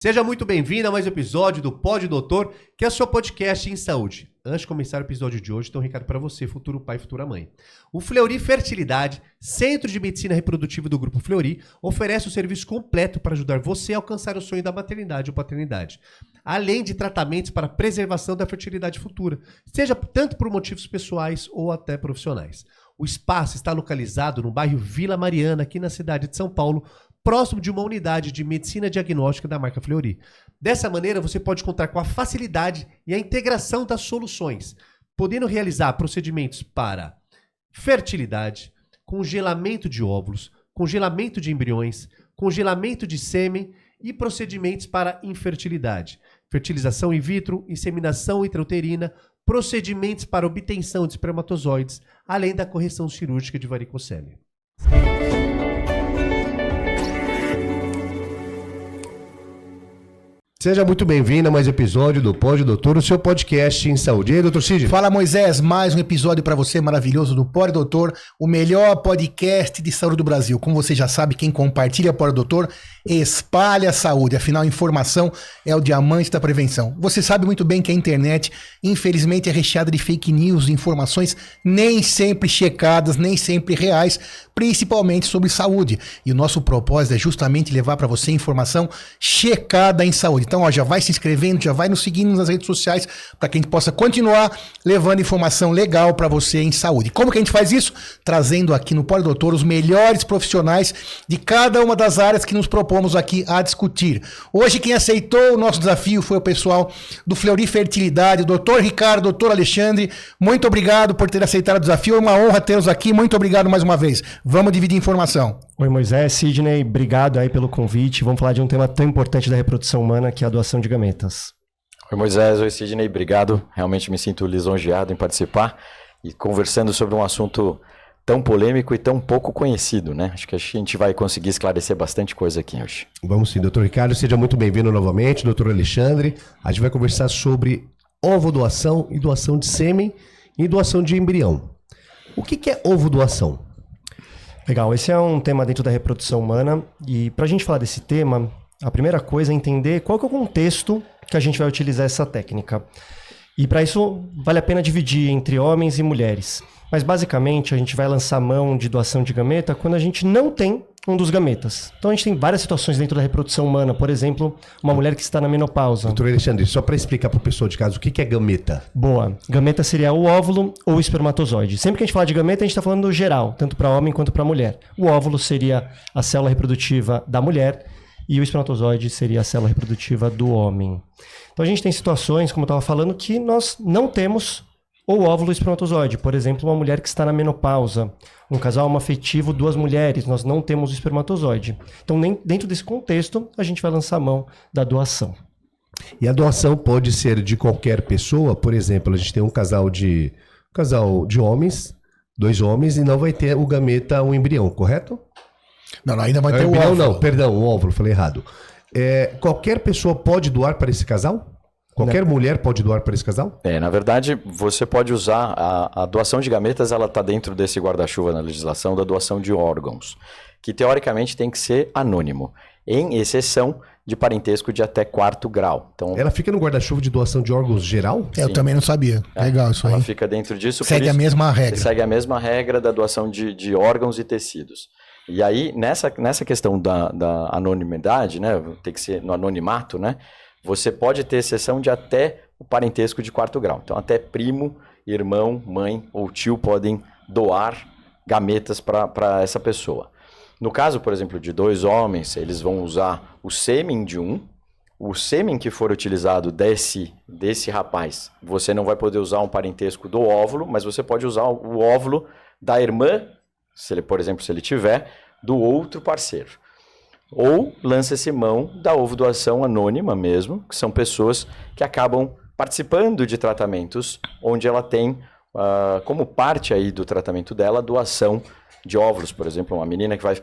Seja muito bem-vindo a mais um episódio do Pod Doutor, que é o seu podcast em saúde. Antes de começar o episódio de hoje, tem um recado para você, futuro pai e futura mãe. O Fleury Fertilidade, Centro de Medicina Reprodutiva do Grupo Fleury, oferece o serviço completo para ajudar você a alcançar o sonho da maternidade ou paternidade, além de tratamentos para preservação da fertilidade futura, seja tanto por motivos pessoais ou até profissionais. O espaço está localizado no bairro Vila Mariana, aqui na cidade de São Paulo, próximo de uma unidade de medicina diagnóstica da marca Fleury. Dessa maneira, você pode contar com a facilidade e a integração das soluções, podendo realizar procedimentos para fertilidade, congelamento de óvulos, congelamento de embriões, congelamento de sêmen e procedimentos para infertilidade, fertilização in vitro, inseminação intrauterina, procedimentos para obtenção de espermatozoides, além da correção cirúrgica de varicocele. Seja muito bem-vindo a mais um episódio do Pod Doutor, o seu podcast em saúde. E aí, doutor Cid? Fala, Moisés, mais um episódio para você maravilhoso do Pod Doutor, o melhor podcast de saúde do Brasil. Como você já sabe, quem compartilha o Pod Doutor espalha a saúde, afinal, informação é o diamante da prevenção. Você sabe muito bem que a internet, infelizmente, é recheada de fake news, de informações nem sempre checadas, nem sempre reais, principalmente sobre saúde. E o nosso propósito é justamente levar para você informação checada em saúde. Então, ó, já vai se inscrevendo, já vai nos seguindo nas redes sociais para que a gente possa continuar levando informação legal para você em saúde. Como que a gente faz isso? Trazendo aqui no Pod Doutor os melhores profissionais de cada uma das áreas que nos propomos aqui a discutir. Hoje quem aceitou o nosso desafio foi o pessoal do Fleury Fertilidade, o doutor Ricardo, o doutor Alexandre. Muito obrigado por ter aceitado o desafio, é uma honra tê-los aqui. Muito obrigado mais uma vez. Vamos dividir informação. Oi, Moisés, Sidney, obrigado aí pelo convite. Vamos falar de um tema tão importante da reprodução humana, que é a doação de gametas. Oi, Moisés, oi, Sidney, obrigado. Realmente me sinto lisonjeado em participar e conversando sobre um assunto tão polêmico e tão pouco conhecido, né? Acho que a gente vai conseguir esclarecer bastante coisa aqui hoje. Vamos sim, doutor Ricardo, seja muito bem-vindo novamente, doutor Alexandre. A gente vai conversar sobre ovodoação e doação de sêmen e doação de embrião. O que é ovodoação? Legal, esse é um tema dentro da reprodução humana e para a gente falar desse tema, a primeira coisa é entender qual que é o contexto que a gente vai utilizar essa técnica. E para isso vale a pena dividir entre homens e mulheres. Mas basicamente a gente vai lançar mão de doação de gameta quando a gente não tem um dos gametas. Então a gente tem várias situações dentro da reprodução humana. Por exemplo, uma mulher que está na menopausa. Doutor Alexandre, só para explicar para o pessoal de casa o que é gameta. Boa. Gameta seria o óvulo ou o espermatozoide. Sempre que a gente fala de gameta, a gente está falando do geral, tanto para homem quanto para mulher. O óvulo seria a célula reprodutiva da mulher e o espermatozoide seria a célula reprodutiva do homem. Então a gente tem situações, como eu estava falando, que nós não temos ou óvulo espermatozoide. Por exemplo, uma mulher que está na menopausa, um casal homoafetivo, duas mulheres, nós não temos o espermatozoide. Então, dentro desse contexto, a gente vai lançar a mão da doação. E a doação pode ser de qualquer pessoa? Por exemplo, a gente tem um casal de homens, dois homens, e não vai ter o gameta, o embrião, correto? Não, ainda vai ter o embrião, óvulo. Não, perdão, o óvulo, falei errado. Qualquer pessoa pode doar para esse casal? Qualquer mulher pode doar para esse casal? Na verdade, você pode usar a doação de gametas, ela está dentro desse guarda-chuva na legislação da doação de órgãos, que teoricamente tem que ser anônimo, em exceção de parentesco de até 4º grau. Então, ela fica no guarda-chuva de doação de órgãos geral? Eu também não sabia. Legal isso aí. Ela fica dentro disso. Segue a mesma regra. Segue a mesma regra da doação de órgãos e tecidos. E aí, nessa questão da anonimidade, né, tem que ser no anonimato, né? Você pode ter exceção de até o parentesco de 4º grau. Então, até primo, irmão, mãe ou tio podem doar gametas para essa pessoa. No caso, por exemplo, de dois homens, eles vão usar o sêmen de um. O sêmen que for utilizado desse rapaz, você não vai poder usar um parentesco do óvulo, mas você pode usar o óvulo da irmã, por exemplo, se ele tiver, do outro parceiro. Ou lança-se mão da ovodoação anônima mesmo, que são pessoas que acabam participando de tratamentos onde ela tem, como parte aí do tratamento dela, doação de óvulos. Por exemplo, uma menina que vai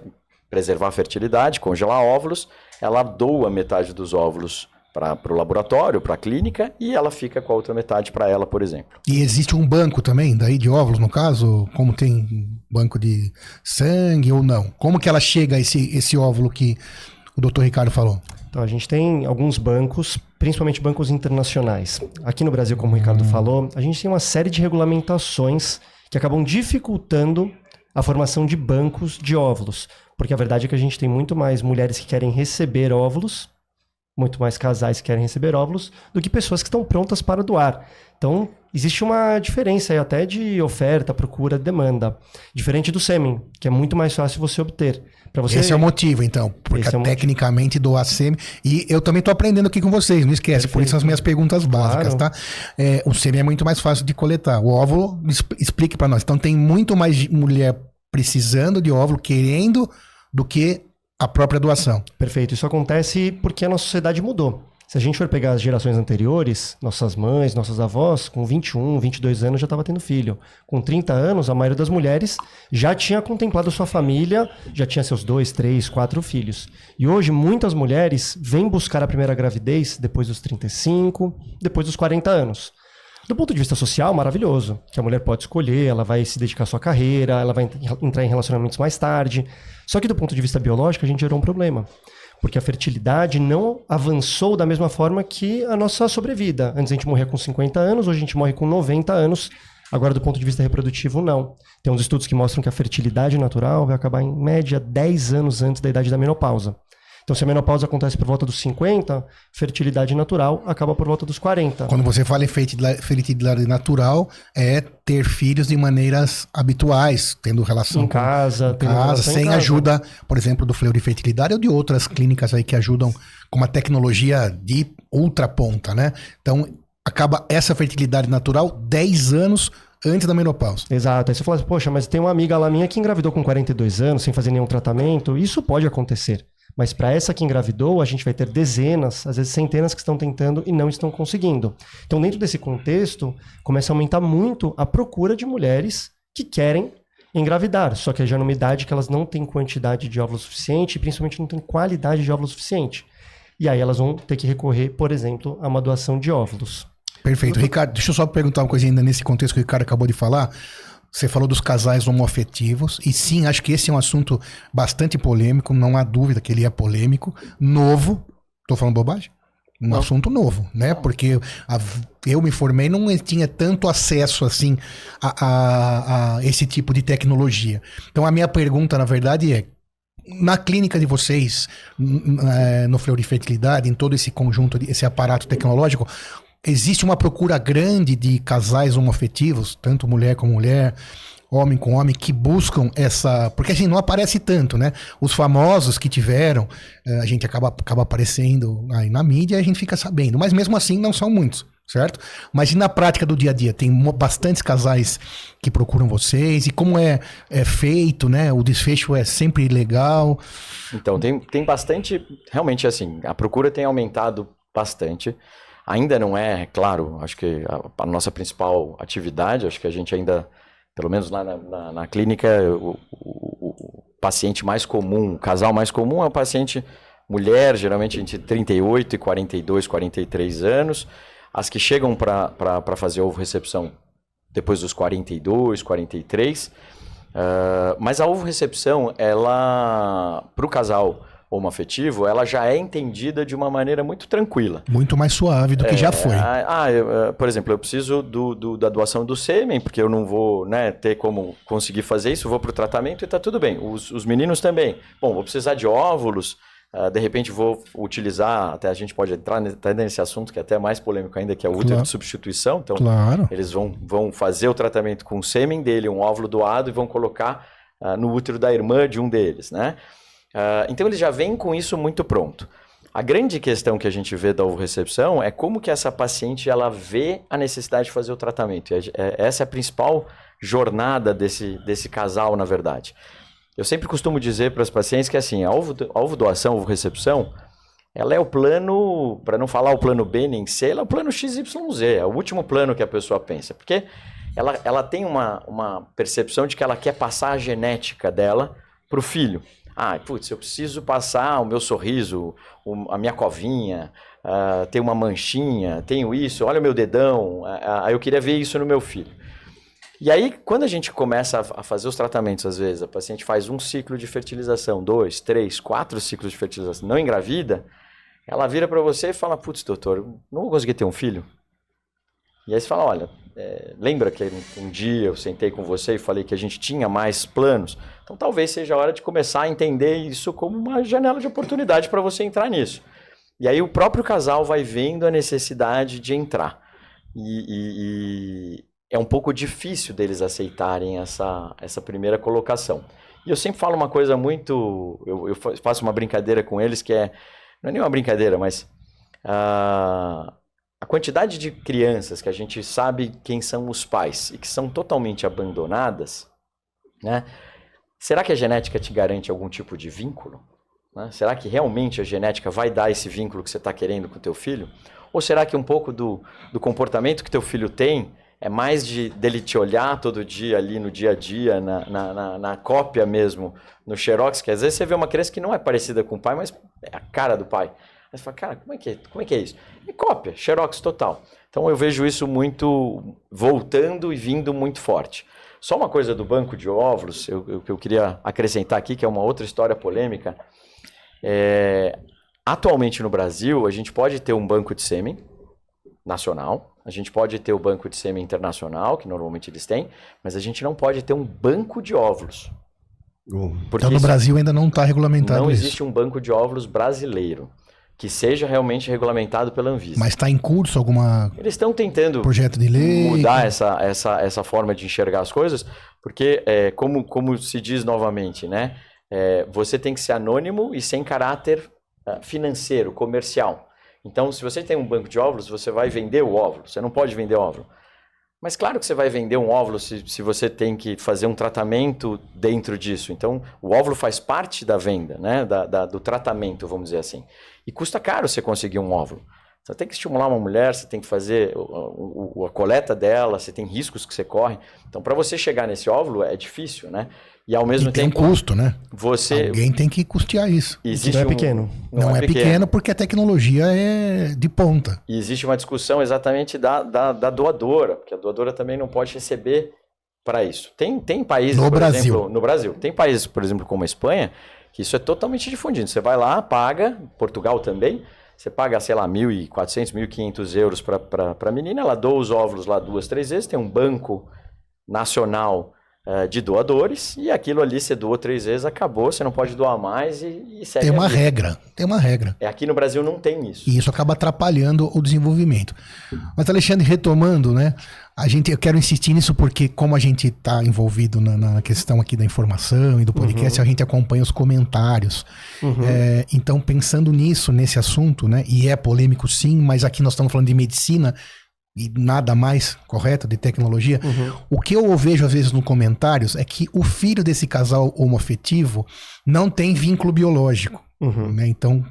preservar a fertilidade, congelar óvulos, ela doa metade dos óvulos para o laboratório, para a clínica, e ela fica com a outra metade para ela, por exemplo. E existe um banco também, daí de óvulos, no caso? Como tem banco de sangue ou não? Como que ela chega a esse óvulo que o doutor Ricardo falou? Então, a gente tem alguns bancos, principalmente bancos internacionais. Aqui no Brasil, como o Ricardo falou, a gente tem uma série de regulamentações que acabam dificultando a formação de bancos de óvulos. Porque a verdade é que a gente tem muito mais mulheres que querem receber óvulos, muito mais casais que querem receber óvulos, do que pessoas que estão prontas para doar. Então, existe uma diferença aí até de oferta, procura, demanda. Diferente do sêmen, que é muito mais fácil você obter. Você... Esse é o motivo, então. Porque tecnicamente doar sêmen... E eu também estou aprendendo aqui com vocês, não esquece. Perfeito. Por isso as minhas perguntas básicas, claro. Tá? O sêmen é muito mais fácil de coletar. O óvulo, explique para nós. Então tem muito mais mulher precisando de óvulo, querendo, do que a própria doação. Perfeito. Isso acontece porque a nossa sociedade mudou. Se a gente for pegar as gerações anteriores, nossas mães, nossos avós, com 21, 22 anos já estava tendo filho. Com 30 anos, a maioria das mulheres já tinha contemplado sua família, já tinha seus 2, 3, 4 filhos. E hoje, muitas mulheres vêm buscar a primeira gravidez depois dos 35, depois dos 40 anos. Do ponto de vista social, maravilhoso, que a mulher pode escolher, ela vai se dedicar à sua carreira, ela vai entrar em relacionamentos mais tarde. Só que do ponto de vista biológico, a gente gerou um problema. Porque a fertilidade não avançou da mesma forma que a nossa sobrevida. Antes a gente morria com 50 anos, hoje a gente morre com 90 anos. Agora, do ponto de vista reprodutivo, não. Tem uns estudos que mostram que a fertilidade natural vai acabar, em média, 10 anos antes da idade da menopausa. Então, se a menopausa acontece por volta dos 50, fertilidade natural acaba por volta dos 40. Quando você fala em fertilidade natural, é ter filhos de maneiras habituais, tendo relação em casa, sem ajuda, por exemplo, do Fleury Fertilidade ou de outras clínicas aí que ajudam com uma tecnologia de ultra ponta, né? Então, acaba essa fertilidade natural 10 anos antes da menopausa. Exato. Aí você fala assim, poxa, mas tem uma amiga lá minha que engravidou com 42 anos, sem fazer nenhum tratamento. Isso pode acontecer. Mas para essa que engravidou, a gente vai ter dezenas, às vezes centenas que estão tentando e não estão conseguindo. Então, dentro desse contexto, começa a aumentar muito a procura de mulheres que querem engravidar, só que já numa idade que elas não têm quantidade de óvulos suficiente e principalmente não têm qualidade de óvulos suficiente. E aí elas vão ter que recorrer, por exemplo, a uma doação de óvulos. Perfeito. Ricardo, deixa eu só perguntar uma coisa ainda nesse contexto que o Ricardo acabou de falar. Você falou dos casais homoafetivos, e sim, acho que esse é um assunto bastante polêmico, não há dúvida que ele é polêmico, novo, tô falando bobagem? Um assunto novo, né? Porque eu me formei, não tinha tanto acesso assim a esse tipo de tecnologia. Então a minha pergunta, na verdade, é, na clínica de vocês, no Fleury Fertilidade, em todo esse conjunto, esse aparato tecnológico, existe uma procura grande de casais homoafetivos, tanto mulher com mulher, homem com homem, que buscam essa... Porque assim, não aparece tanto, né? Os famosos que tiveram, a gente acaba aparecendo aí na mídia e a gente fica sabendo. Mas mesmo assim, não são muitos, certo? Mas e na prática do dia a dia? Tem bastantes casais que procuram vocês. E como é feito, né? O desfecho é sempre legal. Então, tem bastante... Realmente, assim, a procura tem aumentado bastante. Ainda não é, claro, acho que a nossa principal atividade, acho que a gente ainda, pelo menos lá na clínica, o paciente mais comum, o casal mais comum é o paciente mulher, geralmente entre 38 e 42, 43 anos. As que chegam para fazer ovo-recepção depois dos 42, 43. Mas a ovo-recepção, ela, para o casal homoafetivo, ela já é entendida de uma maneira muito tranquila. Muito mais suave do que já foi. Por exemplo, eu preciso da doação do sêmen, porque eu não vou, né, ter como conseguir fazer isso, eu vou para o tratamento e está tudo bem. Os meninos também. Bom, vou precisar de óvulos, de repente vou utilizar, até a gente pode entrar nesse assunto que é até mais polêmico ainda, que é o útero de substituição. Então, eles vão fazer o tratamento com o sêmen dele, um óvulo doado, e vão colocar no útero da irmã de um deles, né? Então eles já vêm com isso muito pronto. A grande questão que a gente vê da ovo-recepção é como que essa paciente ela vê a necessidade de fazer o tratamento. Essa é a principal jornada desse casal, na verdade. Eu sempre costumo dizer para os pacientes que assim, a ovo-doação, a ovo-recepção, ela é o plano, para não falar o plano B nem C, ela é o plano XYZ, é o último plano que a pessoa pensa. Porque ela tem uma percepção de que ela quer passar a genética dela para o filho. Eu preciso passar o meu sorriso, a minha covinha, tem uma manchinha, tenho isso, olha o meu dedão, eu queria ver isso no meu filho. E aí, quando a gente começa a fazer os tratamentos, às vezes, a paciente faz um ciclo de fertilização, 2, 3, 4 ciclos de fertilização, não engravida, ela vira para você e fala, putz, doutor, não vou conseguir ter um filho. E aí você fala, olha, lembra que um dia eu sentei com você e falei que a gente tinha mais planos? Então talvez seja a hora de começar a entender isso como uma janela de oportunidade para você entrar nisso. E aí o próprio casal vai vendo a necessidade de entrar. E é um pouco difícil deles aceitarem essa primeira colocação. E eu sempre falo uma coisa muito... Eu faço uma brincadeira com eles que não é nenhuma brincadeira, mas... A quantidade de crianças que a gente sabe quem são os pais e que são totalmente abandonadas, né? Será que a genética te garante algum tipo de vínculo? Né? Será que realmente a genética vai dar esse vínculo que você está querendo com o teu filho? Ou será que um pouco do comportamento que teu filho tem é mais dele te olhar todo dia ali no dia a dia, na cópia mesmo, no xerox, que às vezes você vê uma criança que não é parecida com o pai, mas é a cara do pai. Aí você fala, cara, como é que é isso? É cópia, xerox total. Então eu vejo isso muito voltando e vindo muito forte. Só uma coisa do banco de óvulos, que eu queria acrescentar aqui, que é uma outra história polêmica. Atualmente no Brasil, a gente pode ter um banco de sêmen nacional, a gente pode ter o banco de sêmen internacional, que normalmente eles têm, mas a gente não pode ter um banco de óvulos. Então no Brasil ainda não está regulamentado isso. Não existe um banco de óvulos brasileiro que seja realmente regulamentado pela Anvisa. Mas está em curso alguma... Eles estão tentando projeto de lei, mudar essa forma de enxergar as coisas, porque, como se diz novamente, né? Você tem que ser anônimo e sem caráter financeiro, comercial. Então, se você tem um banco de óvulos, você vai vender o óvulo. Você não pode vender óvulo. Mas claro que você vai vender um óvulo se você tem que fazer um tratamento dentro disso. Então, o óvulo faz parte da venda, né? Do tratamento, vamos dizer assim. E custa caro você conseguir um óvulo. Você tem que estimular uma mulher, você tem que fazer a coleta dela, você tem riscos que você corre. Então, para você chegar nesse óvulo é difícil, né? E ao mesmo tempo... tem um custo, né? Você... Alguém tem que custear isso. Não é pequeno. Não é pequeno porque a tecnologia é de ponta. E existe uma discussão exatamente da doadora, porque a doadora também não pode receber para isso. Tem países, no Brasil. Exemplo, no Brasil, tem países, por exemplo, como a Espanha, que isso é totalmente difundido. Você vai lá, paga, Portugal também, você paga, sei lá, 1.400, 1.500 euros para a menina, ela doa os óvulos lá 2, 3 vezes, tem um banco nacional de doadores, e aquilo ali você doou 3 vezes, acabou, você não pode doar mais e segue. Tem uma regra. Aqui no Brasil não tem isso. E isso acaba atrapalhando o desenvolvimento. Mas, Alexandre, retomando, né? Eu quero insistir nisso porque, como a gente está envolvido na questão aqui da informação e do podcast, a gente acompanha os comentários. Então, pensando nisso, nesse assunto, né? E é polêmico sim, mas aqui nós estamos falando de medicina e nada mais correto, de tecnologia. O que eu vejo às vezes nos comentários é que o filho desse casal homoafetivo não tem vínculo biológico. Né? Então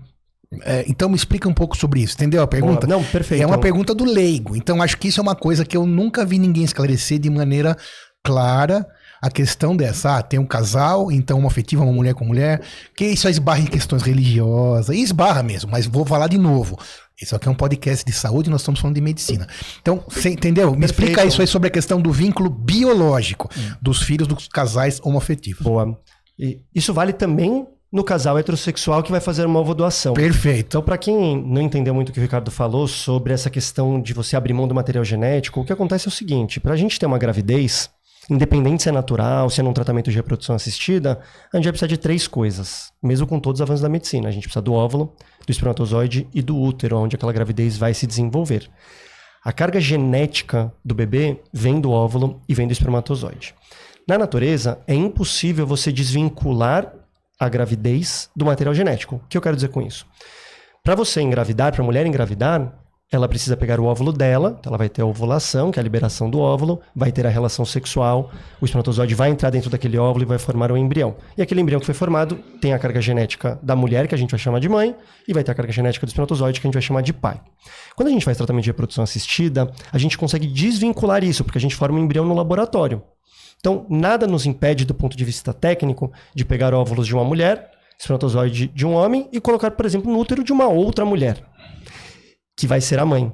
me explica um pouco sobre isso, entendeu a pergunta? Não, perfeito. É uma pergunta do leigo. Então acho que isso é uma coisa que eu nunca vi ninguém esclarecer de maneira clara. A questão dessa, tem um casal, então uma afetiva, uma mulher com mulher, que isso esbarra em questões religiosas, e esbarra mesmo, mas vou falar de novo. Isso aqui é um podcast de saúde, nós estamos falando de medicina. Então, você entendeu? Me explica isso aí sobre a questão do vínculo biológico dos filhos dos casais homoafetivos. Boa. E isso vale também no casal heterossexual que vai fazer uma ovodoação. Perfeito. Então, para quem não entendeu muito o que o Ricardo falou sobre essa questão de você abrir mão do material genético, o que acontece é o seguinte, para a gente ter uma gravidez, independente se é natural, se é num tratamento de reprodução assistida, a gente vai precisar de 3 coisas, mesmo com todos os avanços da medicina. A gente precisa do óvulo, do espermatozoide e do útero, onde aquela gravidez vai se desenvolver. A carga genética do bebê vem do óvulo e vem do espermatozoide. Na natureza, é impossível você desvincular a gravidez do material genético. O que eu quero dizer com isso? Para você engravidar, para a mulher engravidar, ela precisa pegar o óvulo dela, então ela vai ter a ovulação, que é a liberação do óvulo, vai ter a relação sexual, o espermatozoide vai entrar dentro daquele óvulo e vai formar um embrião. E aquele embrião que foi formado tem a carga genética da mulher, que a gente vai chamar de mãe, e vai ter a carga genética do espermatozoide, que a gente vai chamar de pai. Quando a gente faz tratamento de reprodução assistida, a gente consegue desvincular isso, porque a gente forma um embrião no laboratório. Então, nada nos impede, do ponto de vista técnico, de pegar óvulos de uma mulher, espermatozoide de um homem, e colocar, por exemplo, no útero de uma outra mulher, que vai ser a mãe.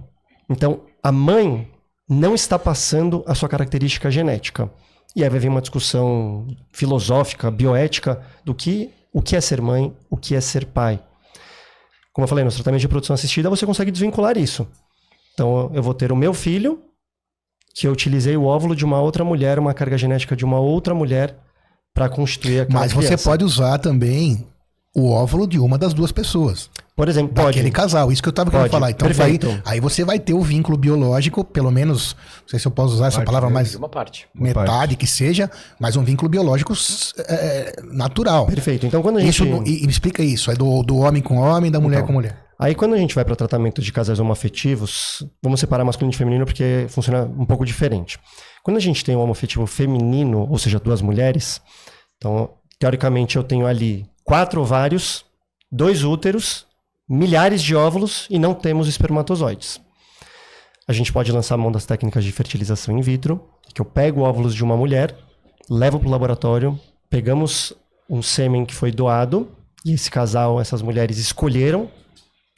Então, a mãe não está passando a sua característica genética. E aí vai vir uma discussão filosófica, bioética, o que é ser mãe, o que é ser pai. Como eu falei, no tratamento de reprodução assistida, você consegue desvincular isso. Então, eu vou ter o meu filho, que eu utilizei o óvulo de uma outra mulher, uma carga genética de uma outra mulher, para constituir aquela Mas criança. você pode usar também o óvulo de uma das duas pessoas. Por exemplo, pode. Daquele casal, isso que eu tava querendo Pode. falar. Então Perfeito. aí você vai ter o vínculo biológico, pelo menos, não sei se eu posso usar essa Parte palavra, dele, mas De uma parte. metade parte. que seja, mas um vínculo biológico natural. Perfeito. Então, quando a gente... Isso, e me explica isso, é do homem com homem, da mulher Então, com mulher. Aí, quando a gente vai para o tratamento de casais homoafetivos, vamos separar masculino e feminino porque funciona um pouco diferente. Quando a gente tem um homoafetivo feminino, ou seja, 2 mulheres, então, teoricamente, eu tenho ali 4 ovários, 2 úteros, milhares de óvulos e não temos espermatozoides. A gente pode lançar a mão das técnicas de fertilização in vitro, que eu pego óvulos de uma mulher, levo para o laboratório, pegamos um sêmen que foi doado, e esse casal, essas mulheres escolheram,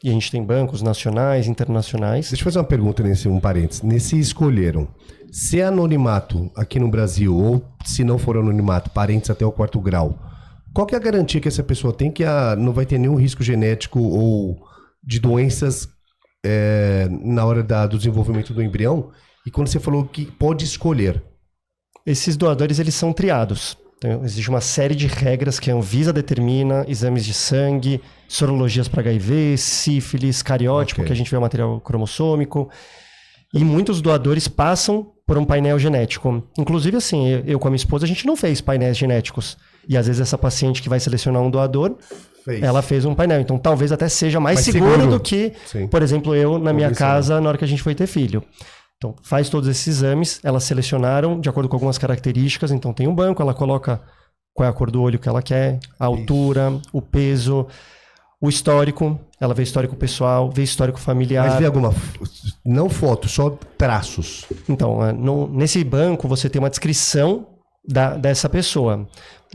e a gente tem bancos nacionais, internacionais. Deixa eu fazer uma pergunta nesse parênteses. Nesse escolheram, se é anonimato aqui no Brasil, ou se não for anonimato, parentes até o 4º grau, qual que é a garantia que essa pessoa tem que não vai ter nenhum risco genético ou de doenças na hora do desenvolvimento do embrião? E quando você falou que pode escolher. Esses doadores, eles são triados. Então, existe uma série de regras que a Anvisa determina, exames de sangue, sorologias para HIV, sífilis, cariótipo, Ok. que a gente vê o material cromossômico. E muitos doadores passam por um painel genético. Inclusive, assim, eu com a minha esposa, a gente não fez painéis genéticos. E às vezes essa paciente que vai selecionar um doador, ela fez um painel. Então talvez até seja mais seguro do que, Sim. por exemplo, eu na minha Convencional. casa na hora que a gente foi ter filho. Então faz todos esses exames, elas selecionaram de acordo com algumas características. Então tem um banco, ela coloca qual é a cor do olho que ela quer, a altura, o peso, o histórico. Ela vê histórico pessoal, vê histórico familiar. Mas vê alguma... Não foto, só traços. Então, nesse banco você tem uma descrição dessa pessoa.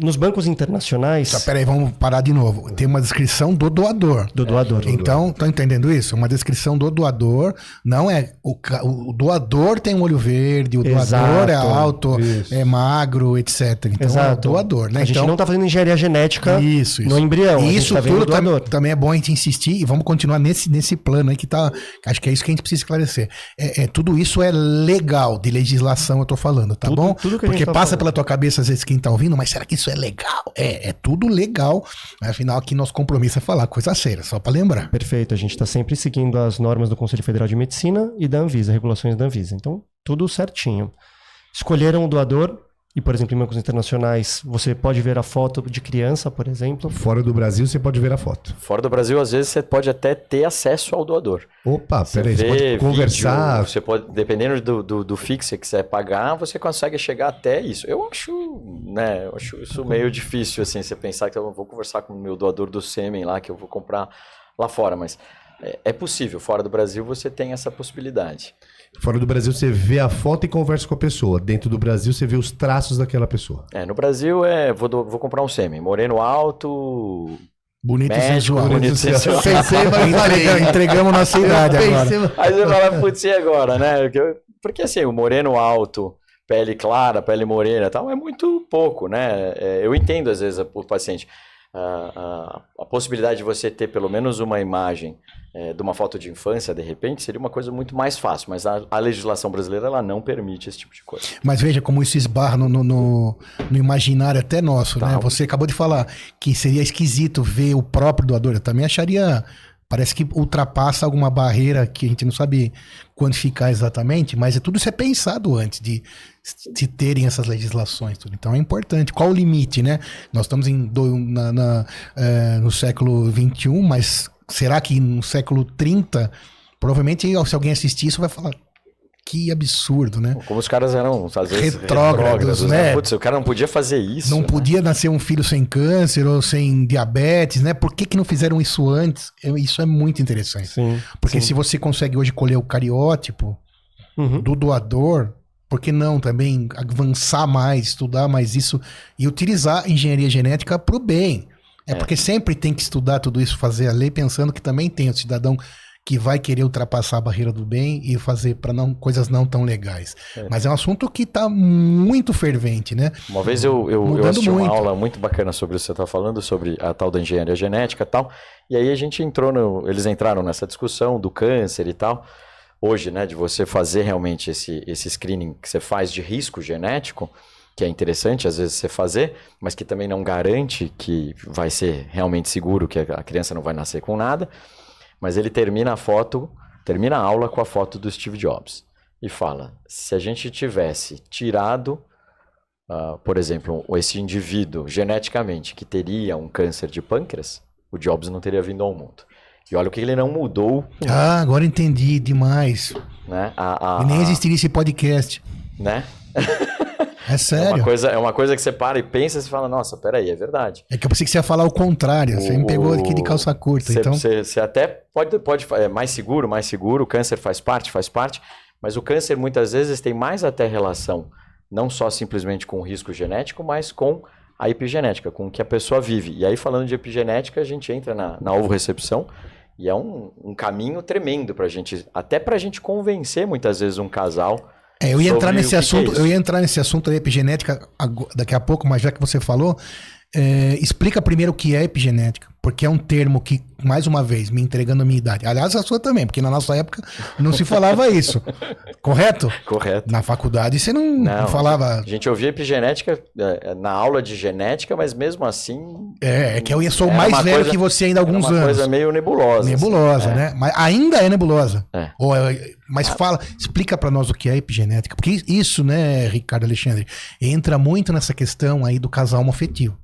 Nos bancos internacionais... Tá, peraí, vamos parar de novo. Tem uma descrição do doador. Do doador. Então, tá entendendo isso? Uma descrição do doador, não é... O doador tem um olho verde, o doador é Exato. alto, Isso. é magro, etc. Então, Exato. é o doador, né? A gente Então, não está fazendo engenharia genética isso. no embrião. E a isso gente tá vendo o tudo doador. também é bom a gente insistir e vamos continuar nesse plano aí que tá. Acho que é isso que a gente precisa esclarecer. Tudo isso é legal de legislação, eu tô falando, tá Tudo- bom? tudo que a gente Porque tá passa falando. pela tua cabeça às vezes quem tá ouvindo, mas será que isso é legal? É tudo legal. Afinal, aqui nosso compromisso é falar coisa séria, só pra lembrar. Perfeito. A gente está sempre seguindo as normas do Conselho Federal de Medicina e da Anvisa, regulações da Anvisa. Então, tudo certinho. Escolheram o doador e, por exemplo, em bancos internacionais, você pode ver a foto de criança, por exemplo. Fora do Brasil, você pode ver a foto. Fora do Brasil, às vezes, você pode até ter acesso ao doador. Opa, Você peraí, você vê pode conversar. vídeo, você pode, dependendo do FII que você quiser pagar, você consegue chegar até isso. Eu acho isso meio difícil, assim, você pensar que eu vou conversar com o meu doador do sêmen lá, que eu vou comprar lá fora, mas é possível. Fora do Brasil, você tem essa possibilidade. Fora do Brasil, você vê a foto e conversa com a pessoa. Dentro do Brasil, você vê os traços daquela pessoa. No Brasil, vou comprar um sêmen, moreno alto, Bonito e médico, sensual. bonito e sensual. Pensei, mas falei. Entregamos nossa idade agora. Aí você fala, putz, e agora, né? Porque assim, o moreno alto, pele clara, pele morena e tal, é muito pouco, né? Eu entendo, às vezes, o paciente. A possibilidade de você ter pelo menos uma imagem de uma foto de infância, de repente, seria uma coisa muito mais fácil. Mas a legislação brasileira, ela não permite esse tipo de coisa. Mas veja como isso esbarra no imaginário até nosso, né? Você acabou de falar que seria esquisito ver o próprio doador. Eu também acharia... Parece que ultrapassa alguma barreira que a gente não sabe quantificar exatamente, mas tudo isso é pensado antes de terem essas legislações. Tudo. Então é importante. Qual o limite, né? Nós estamos no século XXI, mas será que no século 30, provavelmente se alguém assistir isso vai falar que absurdo, né? Como os caras eram, às vezes, Retrógrados, né? Putz, o cara não podia fazer isso. Não né? podia nascer um filho sem câncer ou sem diabetes, né? Por que não fizeram isso antes? Isso é muito interessante. Sim. Porque sim. se você consegue hoje colher o cariótipo Uhum. do doador, por que não também avançar mais, estudar mais isso e utilizar a engenharia genética para o bem? Porque sempre tem que estudar tudo isso, fazer a lei, pensando que também tem o cidadão que vai querer ultrapassar a barreira do bem e fazer para coisas não tão legais. Mas é um assunto que está muito fervente, né? Uma vez eu assisti muito. uma aula muito bacana sobre o que você está falando, sobre a tal da engenharia genética e tal, e aí a gente eles entraram nessa discussão do câncer e tal. Hoje, né, de você fazer realmente esse screening que você faz de risco genético, que é interessante às vezes você fazer, mas que também não garante que vai ser realmente seguro, que a criança não vai nascer com nada. Mas ele termina a aula com a foto do Steve Jobs e fala, se a gente tivesse tirado, por exemplo, esse indivíduo geneticamente que teria um câncer de pâncreas, o Jobs não teria vindo ao mundo. E olha o que ele não mudou. Ah, agora entendi demais. Né? E nem existiria esse podcast. Né? É sério. É uma coisa que você para e pensa e você fala, nossa, peraí, é verdade. É que eu pensei que você ia falar o contrário. Você me pegou aqui de calça curta. Então... Você até pode é mais seguro, o câncer faz parte, mas o câncer muitas vezes tem mais até relação, não só simplesmente com o risco genético, mas com a epigenética, com o que a pessoa vive. E aí, falando de epigenética, a gente entra na ovorecepção, e é um caminho tremendo pra gente, até pra gente convencer muitas vezes um casal. Eu ia entrar nesse assunto, eu ia entrar nesse assunto da epigenética daqui a pouco, mas já que você falou, explica primeiro o que é epigenética, porque é um termo que, mais uma vez, me entregando a minha idade. Aliás, a sua também, porque na nossa época não se falava isso. Correto? Correto. Na faculdade você não falava... A gente ouvia epigenética na aula de genética, mas mesmo assim... É que eu sou mais velho que você ainda há alguns anos. Uma coisa meio nebulosa. Nebulosa, assim, né? Mas ainda é nebulosa. É. Mas explica pra nós o que é epigenética, porque isso, né, Ricardo Alexandre, entra muito nessa questão aí do casal homoafetivo.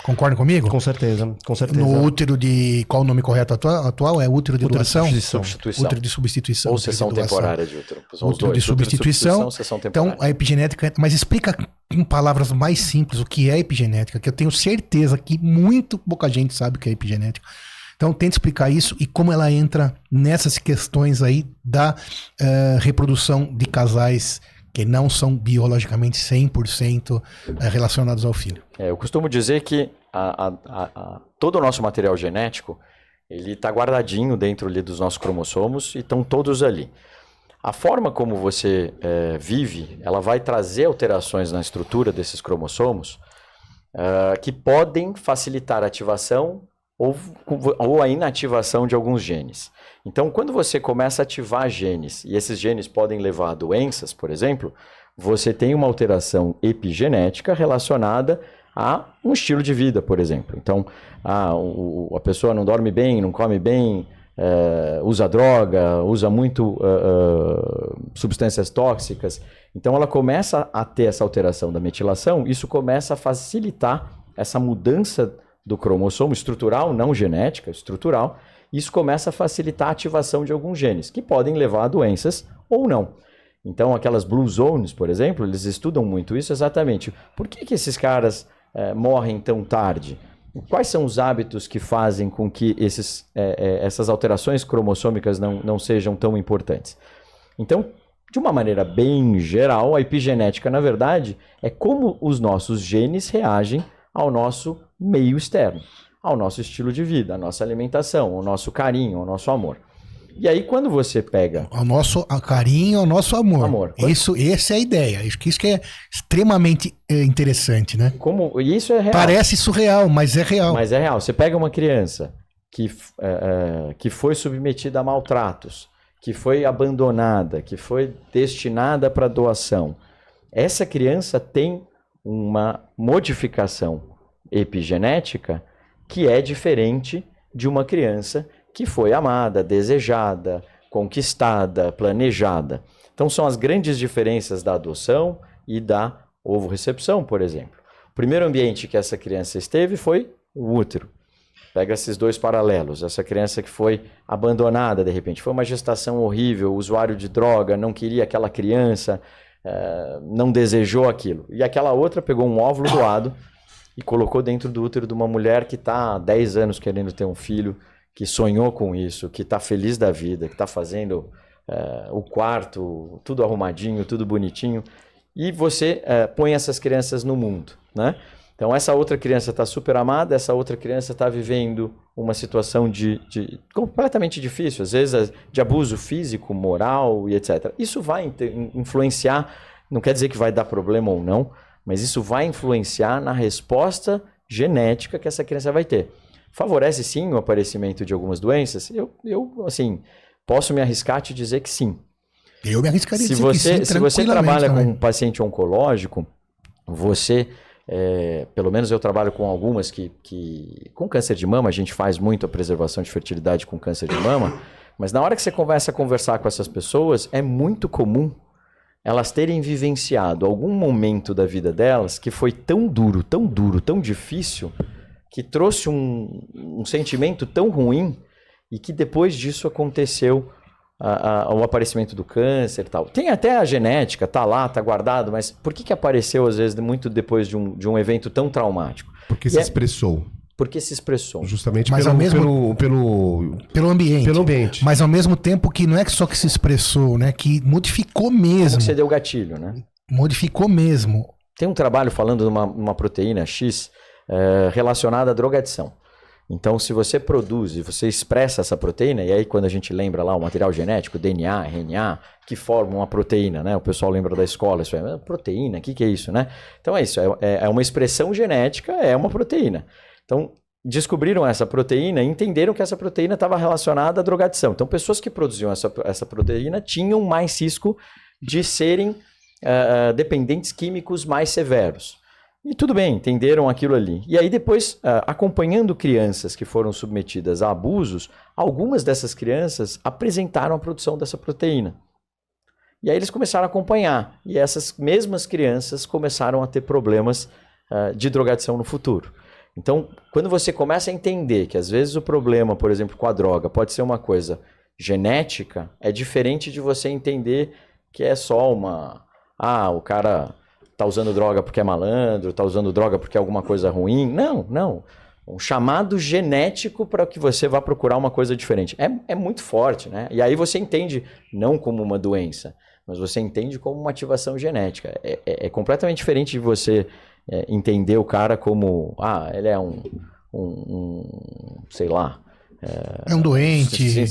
Concorda comigo? Com certeza, com certeza. No útero de... Qual o nome correto atual? É útero de doação? Substituição. Útero de substituição. Ou sessão temporária de útero. Útero de substituição. Sessão então, a epigenética... Mas explica em palavras mais simples o que é epigenética, que eu tenho certeza que muito pouca gente sabe o que é epigenética. Então, tenta explicar isso e como ela entra nessas questões aí da reprodução de casais que não são biologicamente 100% relacionados ao filho. Eu costumo dizer que todo o nosso material genético, ele está guardadinho dentro ali dos nossos cromossomos e estão todos ali. A forma como você vive, ela vai trazer alterações na estrutura desses cromossomos que podem facilitar a ativação ou a inativação de alguns genes. Então, quando você começa a ativar genes, e esses genes podem levar a doenças, por exemplo, você tem uma alteração epigenética relacionada a um estilo de vida, por exemplo. Então, a pessoa não dorme bem, não come bem, usa droga, usa muito substâncias tóxicas. Então, ela começa a ter essa alteração da metilação, isso começa a facilitar essa mudança do cromossomo estrutural, não genética, estrutural. Isso começa a facilitar a ativação de alguns genes, que podem levar a doenças ou não. Então, aquelas blue zones, por exemplo, eles estudam muito isso exatamente. Por que esses caras morrem tão tarde? Quais são os hábitos que fazem com que essas alterações cromossômicas não sejam tão importantes? Então, de uma maneira bem geral, a epigenética, na verdade, é como os nossos genes reagem ao nosso meio externo, ao nosso estilo de vida, à nossa alimentação, ao nosso carinho, ao nosso amor. E aí, quando você pega... Ao nosso carinho, ao nosso amor. Essa é a ideia. Acho que isso que é extremamente interessante, né? E isso é real. Parece surreal, mas é real. Mas é real. Você pega uma criança que foi submetida a maltratos, que foi abandonada, que foi destinada para doação. Essa criança tem uma modificação epigenética que é diferente de uma criança que foi amada, desejada, conquistada, planejada. Então, são as grandes diferenças da adoção e da ovorecepção, por exemplo. O primeiro ambiente que essa criança esteve foi o útero. Pega esses dois paralelos. Essa criança que foi abandonada, de repente, foi uma gestação horrível, usuário de droga, não queria aquela criança, não desejou aquilo. E aquela outra pegou um óvulo doado e colocou dentro do útero de uma mulher que está há 10 anos querendo ter um filho, que sonhou com isso, que está feliz da vida, que está fazendo o quarto, tudo arrumadinho, tudo bonitinho. E você põe essas crianças no mundo, né? Então, essa outra criança está super amada, essa outra criança está vivendo uma situação de completamente difícil, às vezes de abuso físico, moral e etc. Isso vai influenciar, não quer dizer que vai dar problema ou não, mas isso vai influenciar na resposta genética que essa criança vai ter. Favorece sim o aparecimento de algumas doenças? Eu assim, posso me arriscar a te dizer que sim. Eu me arriscaria a dizer que sim, se você trabalha também. com um paciente oncológico, você... pelo menos eu trabalho com algumas que com câncer de mama, a gente faz muito a preservação de fertilidade com câncer de mama, mas na hora que você começa a conversar com essas pessoas, é muito comum elas terem vivenciado algum momento da vida delas que foi tão duro, tão difícil, que trouxe um sentimento tão ruim e que depois disso aconteceu o aparecimento do câncer e tal. Tem até a genética, tá lá, tá guardado, mas por que apareceu às vezes muito depois de um evento tão traumático? Porque se expressou. Porque se expressou. Justamente Mas pelo ambiente. Pelo ambiente. Mas ao mesmo tempo que não é só que se expressou, né? Que modificou mesmo. Como você deu gatilho, né? Modificou mesmo. Tem um trabalho falando de uma proteína X relacionada à drogadição. Então, se você produz e você expressa essa proteína, e aí quando a gente lembra lá o material genético, DNA, RNA, que formam uma proteína, né? O pessoal lembra da escola, isso é proteína, o que é isso, né? Então é isso, é uma expressão genética, é uma proteína. Então, descobriram essa proteína e entenderam que essa proteína estava relacionada à drogadição. Então, pessoas que produziam essa proteína tinham mais risco de serem dependentes químicos mais severos. E tudo bem, entenderam aquilo ali. E aí depois, acompanhando crianças que foram submetidas a abusos, algumas dessas crianças apresentaram a produção dessa proteína. E aí eles começaram a acompanhar. E essas mesmas crianças começaram a ter problemas de drogadição no futuro. Então, quando você começa a entender que às vezes o problema, por exemplo, com a droga pode ser uma coisa genética, é diferente de você entender que é só o cara tá usando droga porque é malandro, tá usando droga porque é alguma coisa ruim. Não. Um chamado genético para que você vá procurar uma coisa diferente. É muito forte, né? E aí você entende não como uma doença, mas você entende como uma ativação genética. É completamente diferente de você entender o cara como, ele é sei lá... É um doente,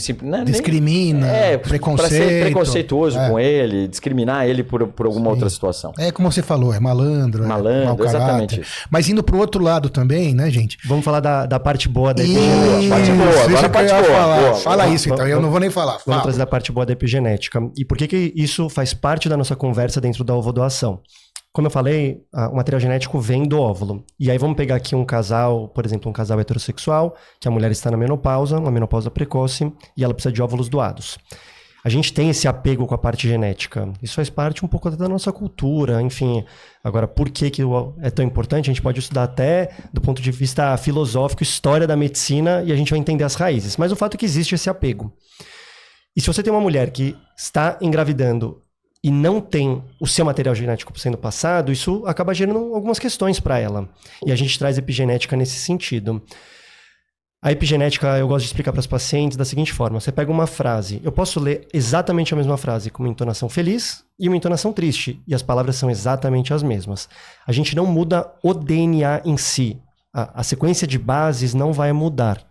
discrimina, preconceito. Para ser preconceituoso com ele, discriminar ele por alguma outra situação. É como você falou, é malandro, mau exatamente. Mas indo pro outro lado também, né, gente? Vamos falar da parte boa da epigenética. Parte boa, agora a parte boa. Fala isso, então, eu não vou nem falar. Vamos trazer a parte boa da epigenética. E por que isso faz parte da nossa conversa dentro da ovodoação? Como eu falei, o material genético vem do óvulo. E aí vamos pegar aqui um casal, por exemplo, um casal heterossexual, que a mulher está na menopausa, uma menopausa precoce, e ela precisa de óvulos doados. A gente tem esse apego com a parte genética. Isso faz parte um pouco da nossa cultura, enfim. Agora, por que é tão importante? A gente pode estudar até do ponto de vista filosófico, história da medicina, e a gente vai entender as raízes. Mas o fato é que existe esse apego. E se você tem uma mulher que está engravidando e não tem o seu material genético sendo passado, isso acaba gerando algumas questões para ela. E a gente traz epigenética nesse sentido. A epigenética eu gosto de explicar para os pacientes da seguinte forma. Você pega uma frase, eu posso ler exatamente a mesma frase com uma entonação feliz e uma entonação triste, e as palavras são exatamente as mesmas. A gente não muda o DNA em si. A sequência de bases não vai mudar.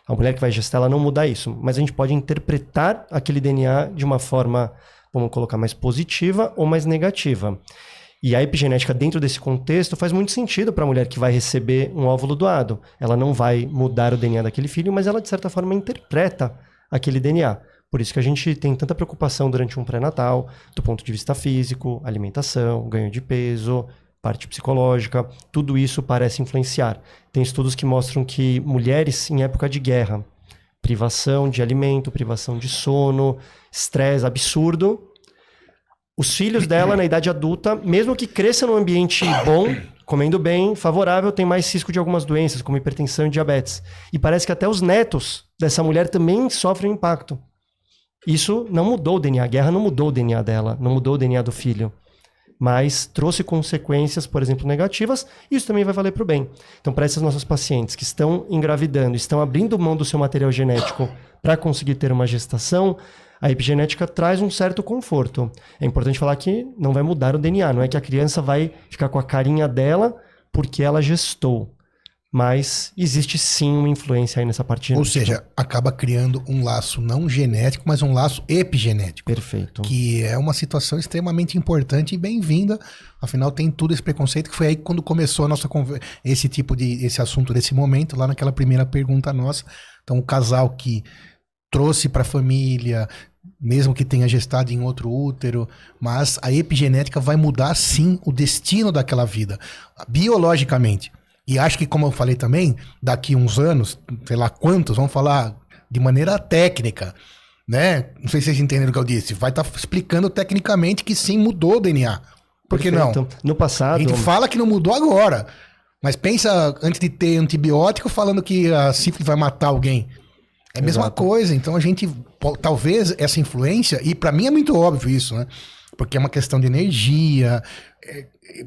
A mulher que vai gestar, ela não muda isso, mas a gente pode interpretar aquele DNA de uma forma, vamos colocar, mais positiva ou mais negativa. E a epigenética dentro desse contexto faz muito sentido para a mulher que vai receber um óvulo doado. Ela não vai mudar o DNA daquele filho, mas ela de certa forma interpreta aquele DNA. Por isso que a gente tem tanta preocupação durante um pré-natal, do ponto de vista físico, alimentação, ganho de peso, parte psicológica, tudo isso parece influenciar. Tem estudos que mostram que mulheres em época de guerra, privação de alimento, privação de sono, estresse absurdo, os filhos dela na idade adulta, mesmo que cresça num ambiente bom, comendo bem, favorável, tem mais risco de algumas doenças, como hipertensão e diabetes. E parece que até os netos dessa mulher também sofrem impacto. Isso não mudou o DNA, a guerra não mudou o DNA dela, não mudou o DNA do filho. Mas trouxe consequências, por exemplo, negativas, e isso também vai valer para o bem. Então, para essas nossas pacientes que estão engravidando, estão abrindo mão do seu material genético para conseguir ter uma gestação, a epigenética traz um certo conforto. É importante falar que não vai mudar o DNA, não é que a criança vai ficar com a carinha dela, porque ela gestou. Mas existe sim uma influência aí nessa parte Ou genética. seja, acaba criando um laço não genético, mas um laço epigenético. Perfeito. Que é uma situação extremamente importante e bem-vinda. Afinal, tem tudo esse preconceito que foi aí quando começou a nossa esse assunto desse momento, lá naquela primeira pergunta nossa. Então, o casal que trouxe para a família, mesmo que tenha gestado em outro útero, mas a epigenética vai mudar sim o destino daquela vida, biologicamente. E acho que, como eu falei também, daqui uns anos, sei lá quantos, vamos falar de maneira técnica, né? Não sei se vocês entenderam o que eu disse. Vai estar explicando tecnicamente que sim, mudou o DNA. Por que não? Perfeito. No A passado... gente fala que não mudou agora. Mas pensa, antes de ter antibiótico, falando que a sífilis vai matar alguém. É a mesma Exato. coisa. Então a gente, talvez essa influência, e pra mim é muito óbvio isso, né? Porque é uma questão de energia,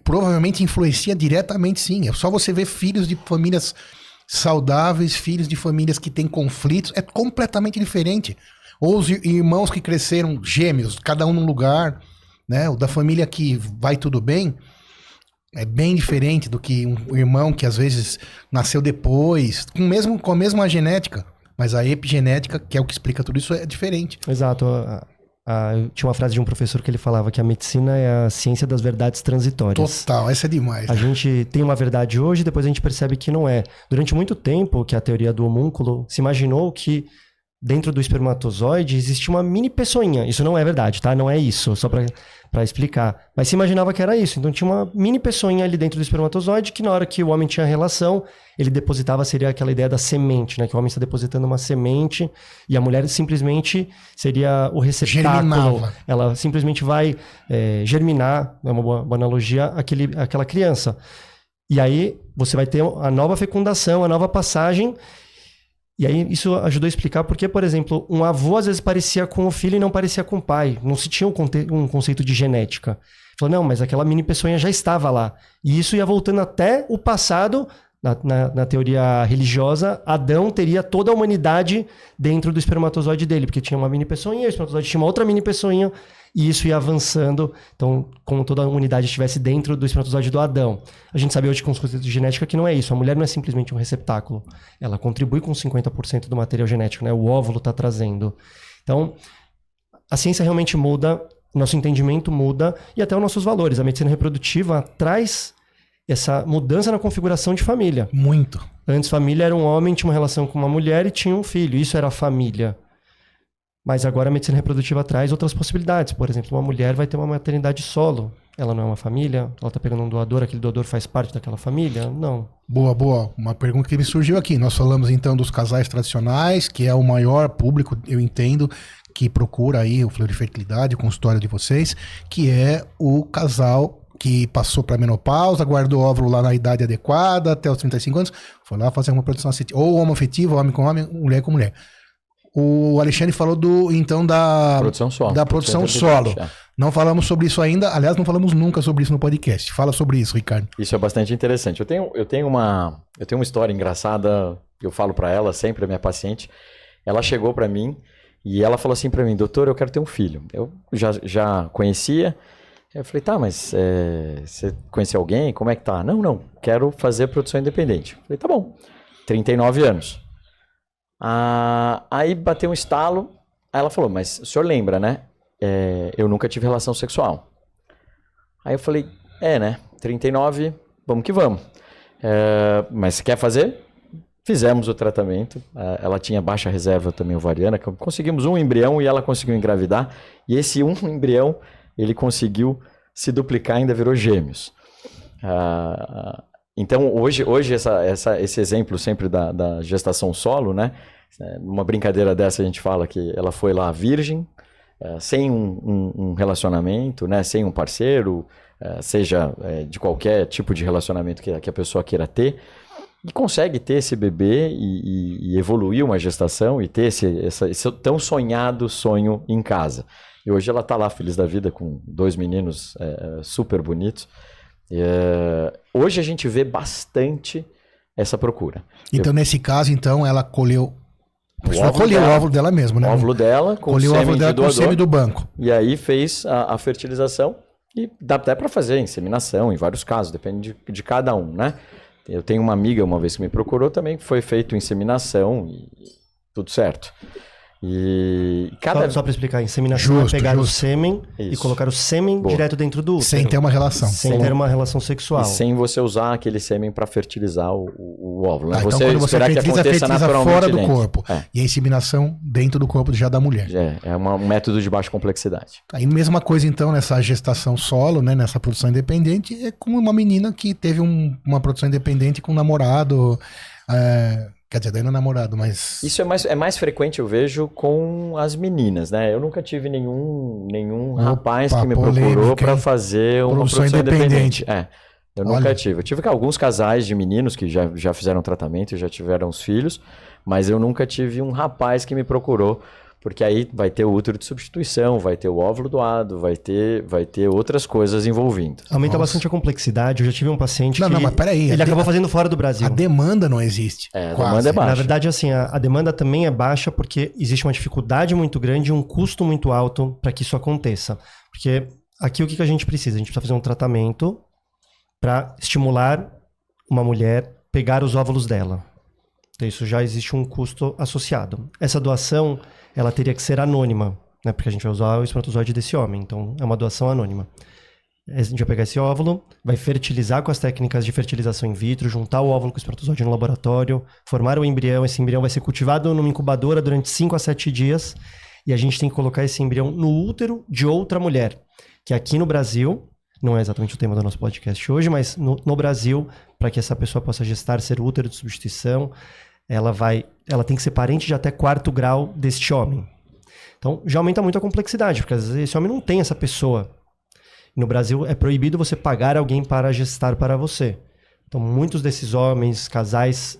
provavelmente influencia diretamente sim. É só você ver filhos de famílias saudáveis, filhos de famílias que têm conflitos, é completamente diferente. Ou os irmãos que cresceram gêmeos, cada um num lugar, né? O da família que vai tudo bem, é bem diferente do que um irmão que às vezes nasceu depois, com a mesma genética. Mas a epigenética, que é o que explica tudo isso, é diferente. Exato. Tinha uma frase de um professor que ele falava que a medicina é a ciência das verdades transitórias. Total, essa é demais. A gente tem uma verdade hoje, depois a gente percebe que não é. Durante muito tempo, que a teoria do homúnculo se imaginou que dentro do espermatozoide existia uma mini pessoinha. Isso não é verdade, tá? Não é isso, só pra explicar. Mas se imaginava que era isso. Então tinha uma mini pessoinha ali dentro do espermatozoide que na hora que o homem tinha relação, ele depositava, seria aquela ideia da semente, né? Que o homem está depositando uma semente e a mulher simplesmente seria o receptáculo. Germinava. Ela simplesmente vai germinar, é uma boa analogia, aquela criança. E aí você vai ter a nova fecundação, a nova passagem. E aí isso ajudou a explicar porque, por exemplo, um avô às vezes parecia com o filho e não parecia com o pai. Não se tinha um conceito de genética. Falou, não, mas aquela mini pessoinha já estava lá. E isso ia voltando até o passado. Na teoria religiosa, Adão teria toda a humanidade dentro do espermatozoide dele, porque tinha uma mini pessoinha, o espermatozoide tinha uma outra mini pessoinha, e isso ia avançando, então, como toda a humanidade estivesse dentro do espermatozoide do Adão. A gente sabe hoje com os conceitos de genética que não é isso, a mulher não é simplesmente um receptáculo, ela contribui com 50% do material genético, né? O óvulo está trazendo. Então, a ciência realmente muda, nosso entendimento muda, e até os nossos valores. A medicina reprodutiva traz essa mudança na configuração de família. Muito. Antes, família era um homem, tinha uma relação com uma mulher e tinha um filho. Isso era a família. Mas agora a medicina reprodutiva traz outras possibilidades. Por exemplo, uma mulher vai ter uma maternidade solo. Ela não é uma família? Ela está pegando um doador, aquele doador faz parte daquela família? Não. Boa, boa. Uma pergunta que me surgiu aqui. Nós falamos então dos casais tradicionais, que é o maior público, eu entendo, que procura aí o Fleury Fertilidade, o consultório de vocês, que é o casal que passou para a menopausa, guardou o óvulo lá na idade adequada, até os 35 anos, foi lá fazer uma produção afetiva, ou homoafetiva, homem com homem, mulher com mulher. O Alexandre falou da produção solo. Da produção solo. Não falamos sobre isso ainda, aliás, não falamos nunca sobre isso no podcast. Fala sobre isso, Ricardo. Isso é bastante interessante. Eu tenho uma história engraçada, eu falo para ela sempre, a minha paciente. Ela chegou para mim e ela falou assim para mim, doutor, eu quero ter um filho. Eu já conhecia. Eu falei, tá, mas você conhece alguém? Como é que tá? Não, quero fazer produção independente. Eu falei, tá bom, 39 anos. Aí bateu um estalo, aí ela falou, mas o senhor lembra, né? Eu nunca tive relação sexual. Aí eu falei, né? 39, vamos que vamos. Mas quer fazer? Fizemos o tratamento. Ela tinha baixa reserva também ovariana. Conseguimos um embrião e ela conseguiu engravidar. E esse um embrião, ele conseguiu se duplicar e ainda virou gêmeos. Então, hoje esse exemplo sempre da gestação solo, né? Uma brincadeira dessa a gente fala que ela foi lá virgem, sem um relacionamento, né? Sem um parceiro, seja de qualquer tipo de relacionamento que a pessoa queira ter, e consegue ter esse bebê e evoluir uma gestação e ter esse tão sonhado sonho em casa. E hoje ela está lá feliz da vida com 2 meninos super bonitos. Hoje a gente vê bastante essa procura. Então, nesse caso, ela colheu... colheu o óvulo dela mesmo, né? O óvulo dela com colheu o óvulo dela com o sêmen do banco. E aí fez a fertilização E dá até para fazer inseminação em vários casos, depende de cada um, né? Eu tenho uma amiga uma vez que me procurou também, que foi feito inseminação e tudo certo. E Só para explicar, inseminação é pegar o sêmen e colocar o sêmen direto dentro do útero. Sem ter uma relação. Sem ter uma relação sexual. E sem você usar aquele sêmen para fertilizar o óvulo. Né? Então quando você fertiliza fora do corpo. E a inseminação dentro do corpo já da mulher. É um método de baixa complexidade. Aí mesma coisa então nessa gestação solo, né, nessa produção independente, é como uma menina que teve uma produção independente com um namorado... Quer dizer, daí não é namorado, mas... Isso é mais frequente, eu vejo, com as meninas, né? Eu nunca tive nenhum rapaz que me procurou para fazer uma produção independente. Eu nunca tive. Eu tive alguns casais de meninos que já fizeram tratamento e já tiveram os filhos, mas eu nunca tive um rapaz que me procurou, porque aí vai ter o útero de substituição, vai ter o óvulo doado, vai ter outras coisas envolvendo. Aumenta bastante a complexidade. Eu já tive um paciente que... Não, mas peraí. Ele acabou fazendo fora do Brasil. A demanda não existe. A demanda é baixa. Na verdade, assim, a demanda também é baixa porque existe uma dificuldade muito grande e um custo muito alto para que isso aconteça. Porque aqui o que a gente precisa? A gente precisa fazer um tratamento para estimular uma mulher pegar os óvulos dela. Então, isso já existe um custo associado. Essa doação... ela teria que ser anônima, né? Porque a gente vai usar o espermatozoide desse homem, então é uma doação anônima. A gente vai pegar esse óvulo, vai fertilizar com as técnicas de fertilização in vitro, juntar o óvulo com o espermatozoide no laboratório, formar o embrião, esse embrião vai ser cultivado numa incubadora durante 5 a 7 dias, e a gente tem que colocar esse embrião no útero de outra mulher, que aqui no Brasil, não é exatamente o tema do nosso podcast hoje, mas no Brasil, para que essa pessoa possa gestar, ser útero de substituição, ela tem que ser parente de até 4º grau deste homem. Então, já aumenta muito a complexidade, porque às vezes esse homem não tem essa pessoa. No Brasil, é proibido você pagar alguém para gestar para você. Então, muitos desses homens, casais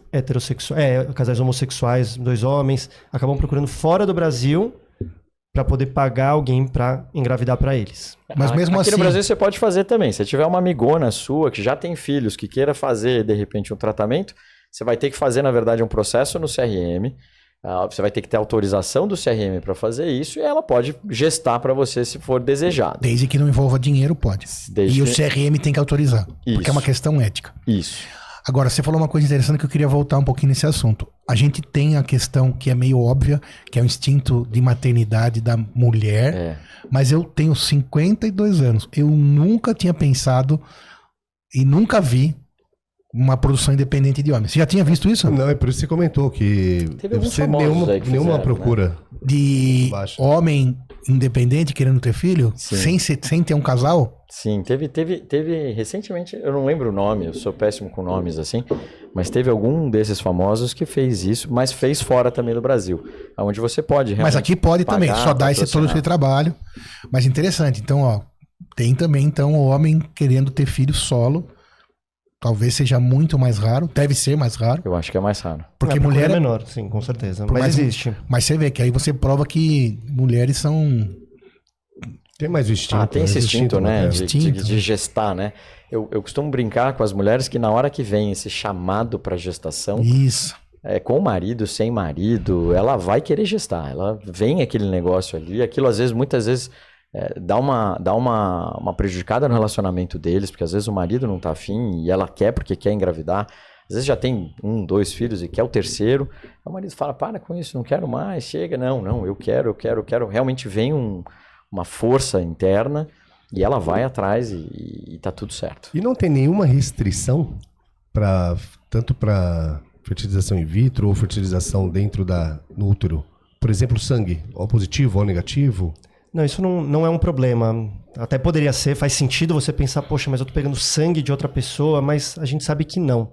casais homossexuais, 2 homens, acabam procurando fora do Brasil para poder pagar alguém para engravidar para eles. Mas mesmo aqui assim... no Brasil você pode fazer também. Se tiver uma amigona sua que já tem filhos, que queira fazer, de repente, um tratamento... Você vai ter que fazer, na verdade, um processo no CRM. Você vai ter que ter autorização do CRM para fazer isso e ela pode gestar para você se for desejado. Desde que não envolva dinheiro, pode. O CRM tem que autorizar, porque é uma questão ética. Isso. Agora, você falou uma coisa interessante que eu queria voltar um pouquinho nesse assunto. A gente tem a questão que é meio óbvia, que é o instinto de maternidade da mulher, mas eu tenho 52 anos. Eu nunca tinha pensado e nunca vi uma produção independente de homens. Você já tinha visto isso? Não, é por isso que você comentou que deve ser nenhuma procura. Né? De homem independente querendo ter filho? Sem ter um casal? Sim, teve recentemente, eu não lembro o nome, eu sou péssimo com nomes assim, mas teve algum desses famosos que fez isso, mas fez fora também do Brasil, onde você pode realmente... Mas aqui pode também, só dá todo esse trabalho. Mas interessante, então, tem também então o homem querendo ter filho solo. Talvez seja muito mais raro. Deve ser mais raro. Eu acho que é mais raro. Porque mulher é menor, sim, com certeza. Mas existe. Mas você vê que aí você prova que mulheres são... Tem mais o instinto. Tem esse instinto, né? De gestar, né? Eu costumo brincar com as mulheres que na hora que vem esse chamado para gestação... Isso. Com o marido, sem marido, ela vai querer gestar. Ela vem aquele negócio ali. Aquilo, muitas vezes... dá uma prejudicada no relacionamento deles, porque às vezes o marido não tá afim e ela quer porque quer engravidar. Às vezes já tem 1, 2 filhos e quer o 3º. O marido fala, para com isso, não quero mais, chega. Não, eu quero. Realmente vem uma força interna e ela vai atrás e tá tudo certo. E não tem nenhuma restrição tanto para fertilização in vitro ou fertilização dentro no útero? Por exemplo, sangue, O positivo, O negativo? Não, isso não é um problema. Até poderia ser, faz sentido você pensar, poxa, mas eu tô pegando sangue de outra pessoa, mas a gente sabe que não.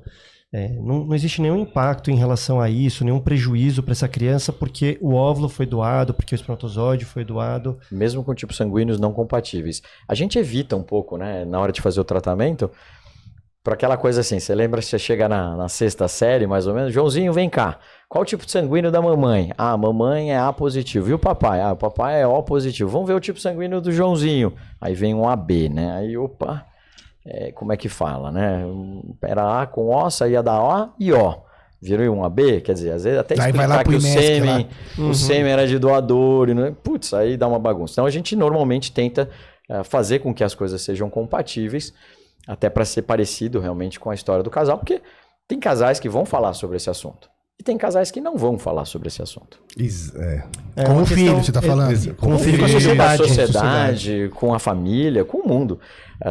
Não existe nenhum impacto em relação a isso, nenhum prejuízo para essa criança, porque o óvulo foi doado, porque o espermatozoide foi doado. Mesmo com tipos sanguíneos não compatíveis. A gente evita um pouco, né, na hora de fazer o tratamento, para aquela coisa assim, você lembra que você chega na 6ª série, mais ou menos, Joãozinho, vem cá. Qual o tipo de sanguíneo da mamãe? A mamãe é A positivo. E o papai? O papai é O positivo. Vamos ver o tipo sanguíneo do Joãozinho. Aí vem um AB, né? Aí, como é que fala, né? Era A com O, saía da O e O. virou um AB, quer dizer, às vezes até Aí vai lá explicar pro que IMESC o sêmen era de doador, e putz, aí dá uma bagunça. Então a gente normalmente tenta fazer com que as coisas sejam compatíveis, até para ser parecido realmente com a história do casal, porque tem casais que vão falar sobre esse assunto. E tem casais que não vão falar sobre esse assunto. Com o filho, você tá falando. Com o filho, Com a sociedade. sociedade, com a família, com o mundo.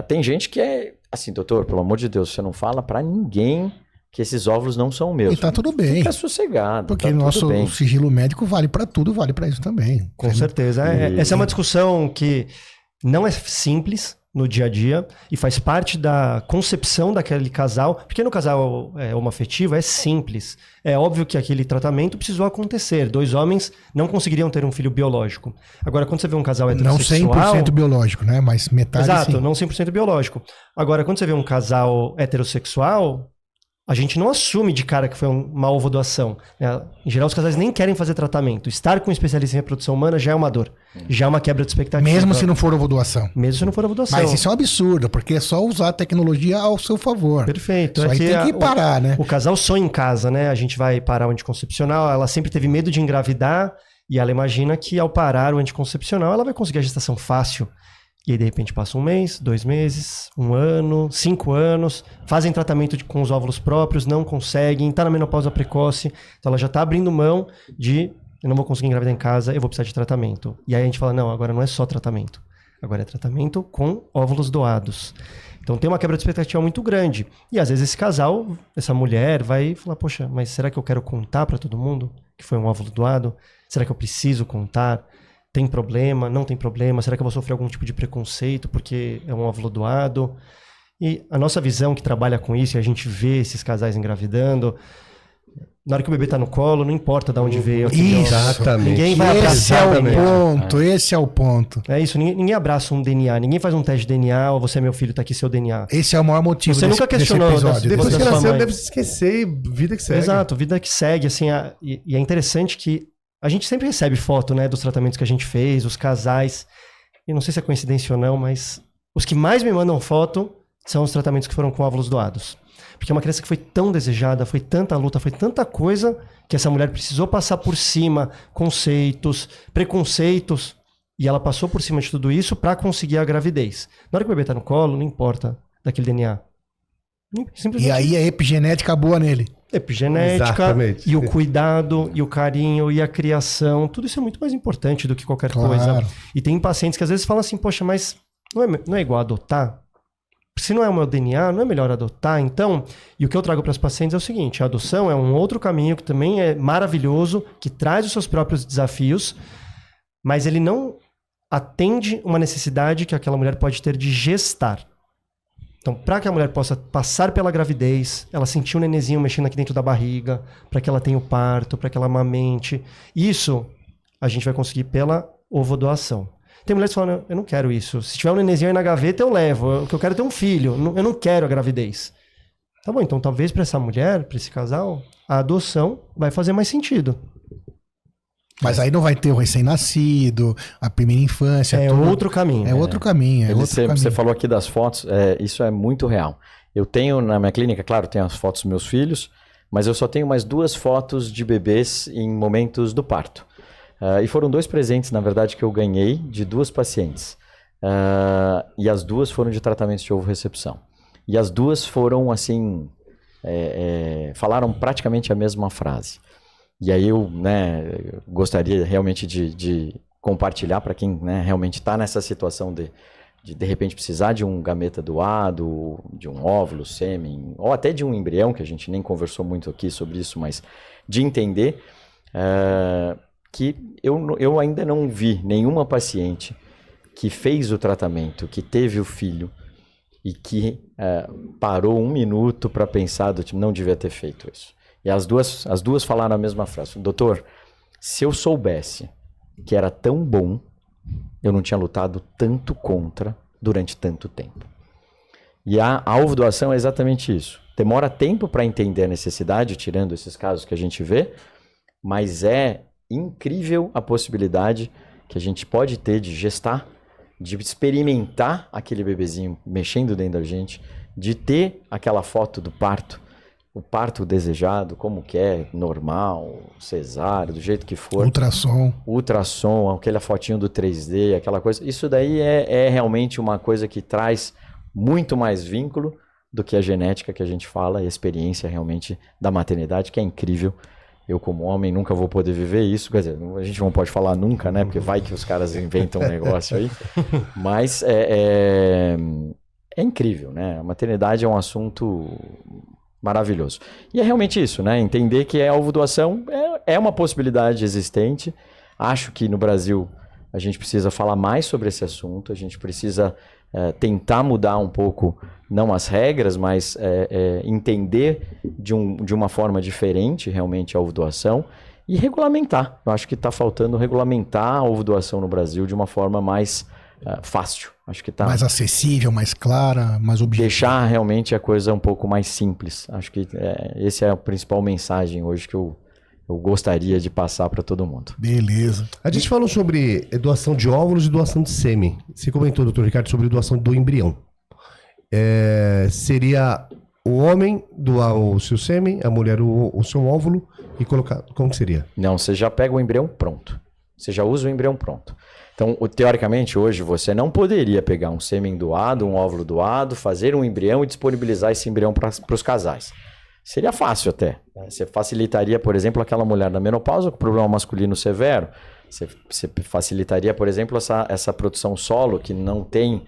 Tem gente que é assim, doutor, pelo amor de Deus, você não fala para ninguém que esses óvulos não são meus. E tá tudo bem. Fica sossegado. Porque tá nosso tudo bem. sigilo médico vale pra tudo, vale pra isso também. Com certeza. Essa é uma discussão que não é simples no dia a dia e faz parte da concepção daquele casal, porque no casal homoafetivo é simples. É óbvio que aquele tratamento precisou acontecer. 2 homens não conseguiriam ter um filho biológico. Agora, quando você vê um casal Não heterossexual... 100% biológico, né? Mas metade Exato, sim. não 100% biológico. Agora, quando você vê um casal heterossexual, a gente não assume de cara que foi uma ovodoação. Né? Em geral, os casais nem querem fazer tratamento. Estar com um especialista em reprodução humana já é uma dor. Já é uma quebra de expectativa. Mesmo se não for ovodoação. Mesmo se não for ovodoação. Mas isso é um absurdo, porque é só usar a tecnologia ao seu favor. Perfeito. Isso aí tem que parar, né? O casal sonha em casa, né? A gente vai parar o anticoncepcional, ela sempre teve medo de engravidar e ela imagina que ao parar o anticoncepcional ela vai conseguir a gestação fácil. E aí, de repente, passa 1 mês, 2 meses, 1 ano, 5 anos, fazem tratamento com os óvulos próprios, não conseguem, tá na menopausa precoce, então ela já tá abrindo mão de eu não vou conseguir engravidar em casa, eu vou precisar de tratamento. E aí a gente fala, não, agora não é só tratamento, agora é tratamento com óvulos doados. Então tem uma quebra de expectativa muito grande. E às vezes esse casal, essa mulher vai falar, poxa, mas será que eu quero contar para todo mundo que foi um óvulo doado? Será que eu preciso contar? Tem problema? Não tem problema? Será que eu vou sofrer algum tipo de preconceito porque é um óvulo doado? E a nossa visão que trabalha com isso, e a gente vê esses casais engravidando, na hora que o bebê tá no colo, não importa de onde veio. Exatamente. Ninguém vai Esse abraçar é o o DNA. ponto, esse é o ponto. É isso, ninguém abraça um DNA, ninguém faz um teste de DNA, ou você é meu filho, tá aqui seu DNA. Esse é o maior motivo Você nunca questionou episódio. Depois da que sua nasceu, mãe. deve se esquecer, vida que segue. Exato, vida que segue, assim, e é interessante que a gente sempre recebe foto, né, dos tratamentos que a gente fez, os casais, e não sei se é coincidência ou não, mas os que mais me mandam foto são os tratamentos que foram com óvulos doados. Porque é uma criança que foi tão desejada, foi tanta luta, foi tanta coisa, que essa mulher precisou passar por cima conceitos, preconceitos, e ela passou por cima de tudo isso para conseguir a gravidez. Na hora que o bebê tá no colo, não importa daquele DNA. Simplesmente E aí a epigenética boa nele. epigenética, Exatamente. e o cuidado, e o carinho, e a criação, tudo isso é muito mais importante do que qualquer Claro. coisa. E tem pacientes que às vezes falam assim, poxa, mas não é igual adotar? Se não é o meu DNA, não é melhor adotar? Então, e o que eu trago para os pacientes é o seguinte, a adoção é um outro caminho que também é maravilhoso, que traz os seus próprios desafios, mas ele não atende uma necessidade que aquela mulher pode ter de gestar. Então, para que a mulher possa passar pela gravidez, ela sentir o nenenzinho mexendo aqui dentro da barriga, para que ela tenha o parto, para que ela amamente, isso a gente vai conseguir pela ovodoação. Tem mulheres que falam, eu não quero isso. Se tiver um nenenzinho aí na gaveta, eu levo. Eu quero ter um filho. Eu não quero a gravidez. Tá bom, então talvez para essa mulher, para esse casal, a adoção vai fazer mais sentido. Mas aí não vai ter o recém-nascido, a primeira infância. É tudo. outro caminho. É outro caminho. É outro Você caminho. falou aqui das fotos, isso é muito real. Eu tenho na minha clínica, claro, tenho as fotos dos meus filhos, mas eu só tenho mais 2 fotos de bebês em momentos do parto. E foram 2 presentes, na verdade, que eu ganhei de 2 pacientes. E as 2 foram de tratamentos de ovorecepção. E as 2 foram, assim, falaram praticamente a mesma frase. E aí eu, né, gostaria realmente de compartilhar para quem, né, realmente está nessa situação de repente precisar de um gameta doado, de um óvulo, sêmen, ou até de um embrião, que a gente nem conversou muito aqui sobre isso, mas de entender que eu ainda não vi nenhuma paciente que fez o tratamento, que teve o filho e que parou 1 minuto para pensar do tipo, não devia ter feito isso. E as duas falaram a mesma frase. Doutor, se eu soubesse que era tão bom, eu não tinha lutado tanto contra durante tanto tempo. E a ovodoação é exatamente isso. Demora tempo para entender a necessidade, tirando esses casos que a gente vê, mas é incrível a possibilidade que a gente pode ter de gestar, de experimentar aquele bebezinho mexendo dentro da gente, de ter aquela foto do parto, o parto desejado, como que é, normal, cesárea, do jeito que for. Ultrassom, aquela fotinho do 3D, aquela coisa. Isso daí é realmente uma coisa que traz muito mais vínculo do que a genética que a gente fala, a experiência realmente da maternidade, que é incrível. Eu, como homem, nunca vou poder viver isso. Quer dizer, a gente não pode falar nunca, né? Porque vai que os caras inventam um negócio aí. Mas é incrível, né? A maternidade é um assunto maravilhoso. E é realmente isso, né? Entender que a ovodoação é uma possibilidade existente. Acho que no Brasil a gente precisa falar mais sobre esse assunto. A gente precisa tentar mudar um pouco, não as regras, mas entender de uma forma diferente realmente a ovodoação e regulamentar. Eu acho que está faltando regulamentar a ovodoação no Brasil de uma forma mais fácil. Acho que tá mais acessível, mais clara, mais objetiva. Deixar realmente a coisa um pouco mais simples. Acho que essa é a principal mensagem hoje que eu gostaria de passar para todo mundo. Beleza. A gente falou sobre doação de óvulos e doação de sêmen. Você comentou, doutor Ricardo, sobre doação do embrião. Seria o homem doar o seu sêmen, a mulher o seu óvulo e colocar... Como que seria? Não, você já pega o embrião pronto. Você já usa o embrião pronto. Então, teoricamente, hoje, você não poderia pegar um sêmen doado, um óvulo doado, fazer um embrião e disponibilizar esse embrião para os casais. Seria fácil até. Você facilitaria, por exemplo, aquela mulher na menopausa com problema masculino severo. Você facilitaria, por exemplo, essa produção solo que não tem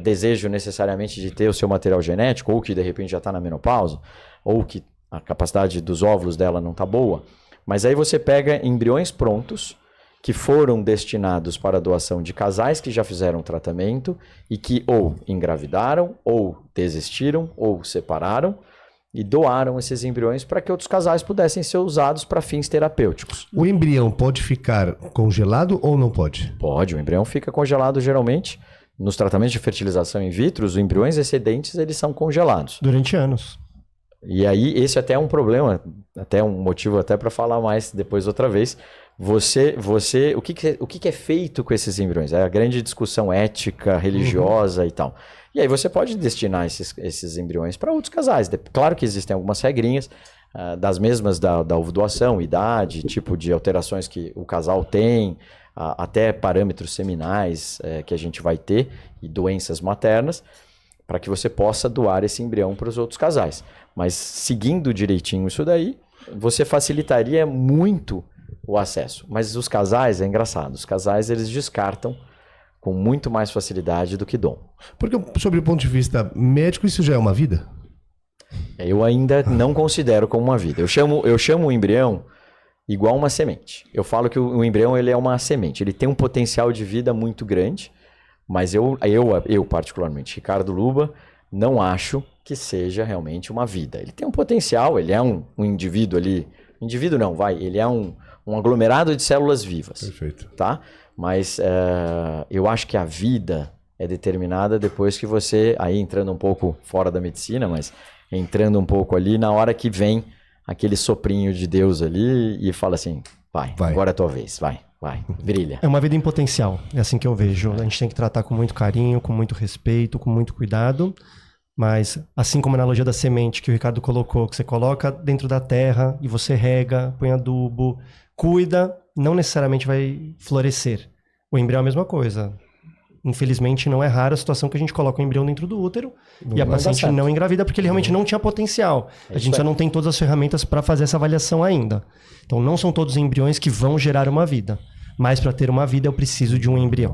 desejo necessariamente de ter o seu material genético, ou que de repente já está na menopausa, ou que a capacidade dos óvulos dela não está boa. Mas aí você pega embriões prontos que foram destinados para a doação de casais que já fizeram tratamento e que ou engravidaram, ou desistiram, ou separaram, e doaram esses embriões para que outros casais pudessem ser usados para fins terapêuticos. O embrião pode ficar congelado ou não pode? Pode, o embrião fica congelado geralmente. Nos tratamentos de fertilização in vitro, os embriões excedentes eles são congelados. Durante anos. E aí, esse até é um problema, até um motivo até para falar mais depois outra vez. O que é feito com esses embriões? É a grande discussão ética, religiosa e tal. E aí você pode destinar esses embriões para outros casais. Claro que existem algumas regrinhas, das mesmas da ovodoação, idade, tipo de alterações que o casal tem, até parâmetros seminais que a gente vai ter e doenças maternas, para que você possa doar esse embrião para os outros casais. Mas seguindo direitinho isso daí, você facilitaria muito o acesso. Mas os casais, é engraçado, os casais eles descartam com muito mais facilidade do que dom. Porque, sob o ponto de vista médico, isso já é uma vida? Eu ainda não considero como uma vida. Eu chamo o embrião igual uma semente. Eu falo que o embrião ele é uma semente. Ele tem um potencial de vida muito grande, mas eu particularmente, Ricardo Luba, não acho que seja realmente uma vida. Ele tem um potencial, ele é um indivíduo ali... Indivíduo não, ele é um aglomerado de células vivas. Perfeito. Tá? Mas eu acho que a vida é determinada depois que você, aí entrando um pouco fora da medicina, mas entrando um pouco ali, na hora que vem aquele soprinho de Deus ali e fala assim, vai. Agora é a tua vez, vai, brilha. É uma vida em potencial, é assim que eu vejo. A gente tem que tratar com muito carinho, com muito respeito, com muito cuidado, mas assim como a analogia da semente que o Ricardo colocou, que você coloca dentro da terra e você rega, põe adubo, cuida, não necessariamente vai florescer. O embrião é a mesma coisa. Infelizmente, não é rara a situação que a gente coloca o embrião dentro do útero e a paciente não engravida porque ele realmente não tinha potencial. A gente só não tem todas as ferramentas para fazer essa avaliação ainda. Então, não são todos os embriões que vão gerar uma vida. Mas para ter uma vida, eu preciso de um embrião.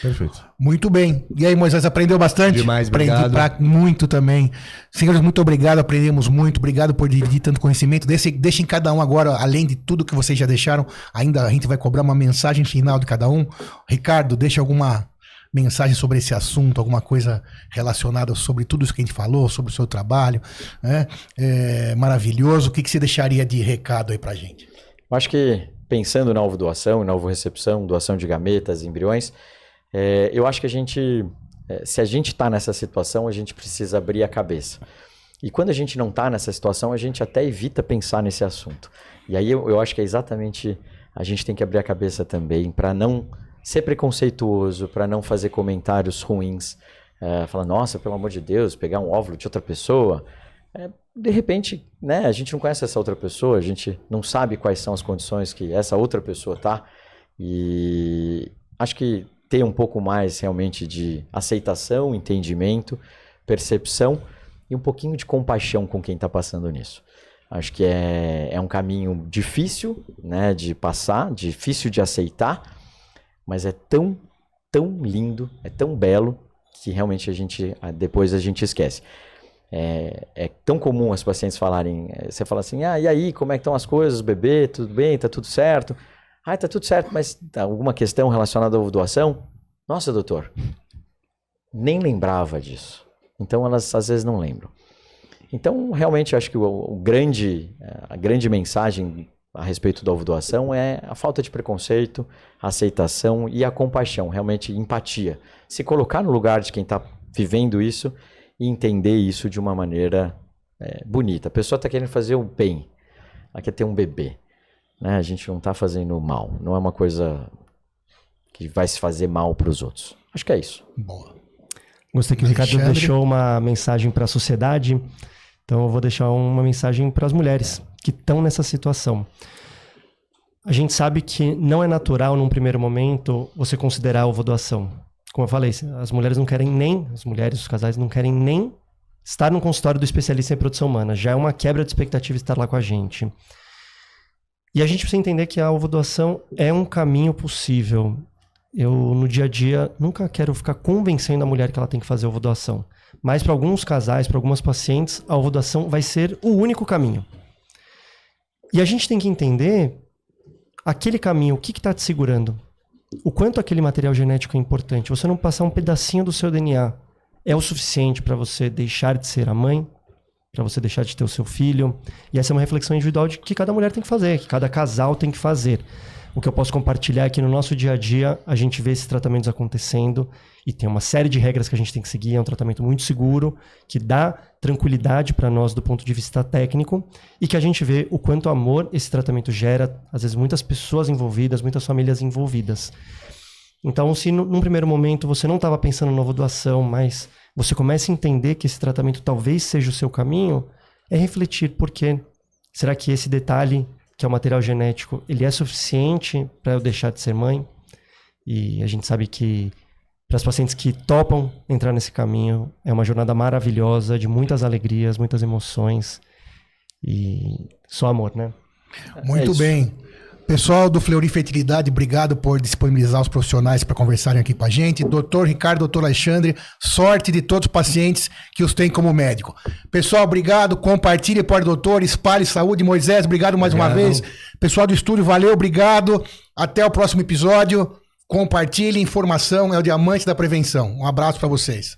Perfeito. Muito bem. E aí, Moisés, aprendeu bastante? Demais, obrigado. Aprendi muito também. Senhores, muito obrigado, aprendemos muito. Obrigado por dividir tanto conhecimento. Deixem cada um agora, além de tudo que vocês já deixaram, ainda a gente vai cobrar uma mensagem final de cada um. Ricardo, deixa alguma mensagem sobre esse assunto, alguma coisa relacionada sobre tudo isso que a gente falou, sobre o seu trabalho, né? Maravilhoso. O que você deixaria de recado aí pra gente? Eu acho que, pensando na ovodoação, na ovorecepção, doação de gametas, embriões, eu acho que se a gente está nessa situação, a gente precisa abrir a cabeça. E quando a gente não está nessa situação, a gente até evita pensar nesse assunto. E aí eu acho que é exatamente, a gente tem que abrir a cabeça também para não ser preconceituoso, para não fazer comentários ruins, falar, nossa, pelo amor de Deus, pegar um óvulo de outra pessoa. de repente, né, a gente não conhece essa outra pessoa, a gente não sabe quais são as condições que essa outra pessoa tá, e acho que ter um pouco mais realmente de aceitação, entendimento, percepção e um pouquinho de compaixão com quem está passando nisso. Acho que é um caminho difícil, né, de passar, difícil de aceitar, mas é tão lindo, é tão belo que realmente depois a gente esquece. É tão comum as pacientes falarem, você fala assim, e aí, como é que estão as coisas, bebê, tudo bem, tá tudo certo? Tá tudo certo, mas alguma questão relacionada à doação? Nossa, doutor, nem lembrava disso. Então elas às vezes não lembram. Então, realmente, eu acho que a grande mensagem a respeito da doação é a falta de preconceito, a aceitação e a compaixão, realmente empatia. Se colocar no lugar de quem está vivendo isso e entender isso de uma maneira bonita. A pessoa está querendo fazer o bem, ela quer ter um bebê. Né? A gente não está fazendo mal, não é uma coisa que vai se fazer mal para os outros. Acho que é isso. Boa. Gostei que o Ricardo deixou uma mensagem para a sociedade. Então eu vou deixar uma mensagem para as mulheres que estão nessa situação. A gente sabe que não é natural, num primeiro momento, você considerar a ovodoação. Como eu falei, as mulheres, os casais não querem nem estar no consultório do especialista em reprodução humana. Já é uma quebra de expectativa estar lá com a gente. E a gente precisa entender que a ovodoação é um caminho possível. Eu, no dia a dia, nunca quero ficar convencendo a mulher que ela tem que fazer a ovodoação. Mas para alguns casais, para algumas pacientes, a ovodoação vai ser o único caminho. E a gente tem que entender aquele caminho, o que está te segurando? O quanto aquele material genético é importante. Você não passar um pedacinho do seu DNA é o suficiente para você deixar de ser a mãe, para você deixar de ter o seu filho. E essa é uma reflexão individual de que cada mulher tem que fazer, que cada casal tem que fazer. O que eu posso compartilhar é que no nosso dia a dia a gente vê esses tratamentos acontecendo e tem uma série de regras que a gente tem que seguir. É um tratamento muito seguro, que dá tranquilidade para nós do ponto de vista técnico e que a gente vê o quanto amor esse tratamento gera, às vezes muitas pessoas envolvidas, muitas famílias envolvidas. Então, se num primeiro momento você não estava pensando na ovodoação, mas você começa a entender que esse tratamento talvez seja o seu caminho, é refletir por quê. Será que esse detalhe, que é o material genético, ele é suficiente para eu deixar de ser mãe? E a gente sabe que para as pacientes que topam entrar nesse caminho, é uma jornada maravilhosa, de muitas alegrias, muitas emoções e só amor, né? Muito bem. Pessoal do Fleury Fertilidade, obrigado por disponibilizar os profissionais para conversarem aqui com a gente. Doutor Ricardo, doutor Alexandre, sorte de todos os pacientes que os têm como médico. Pessoal, obrigado. Compartilhe, Pode Doutor, espalhe saúde. Moisés, obrigado mais uma vez. Pessoal do estúdio, valeu, obrigado. Até o próximo episódio. Compartilhe, informação é o diamante da prevenção. Um abraço para vocês.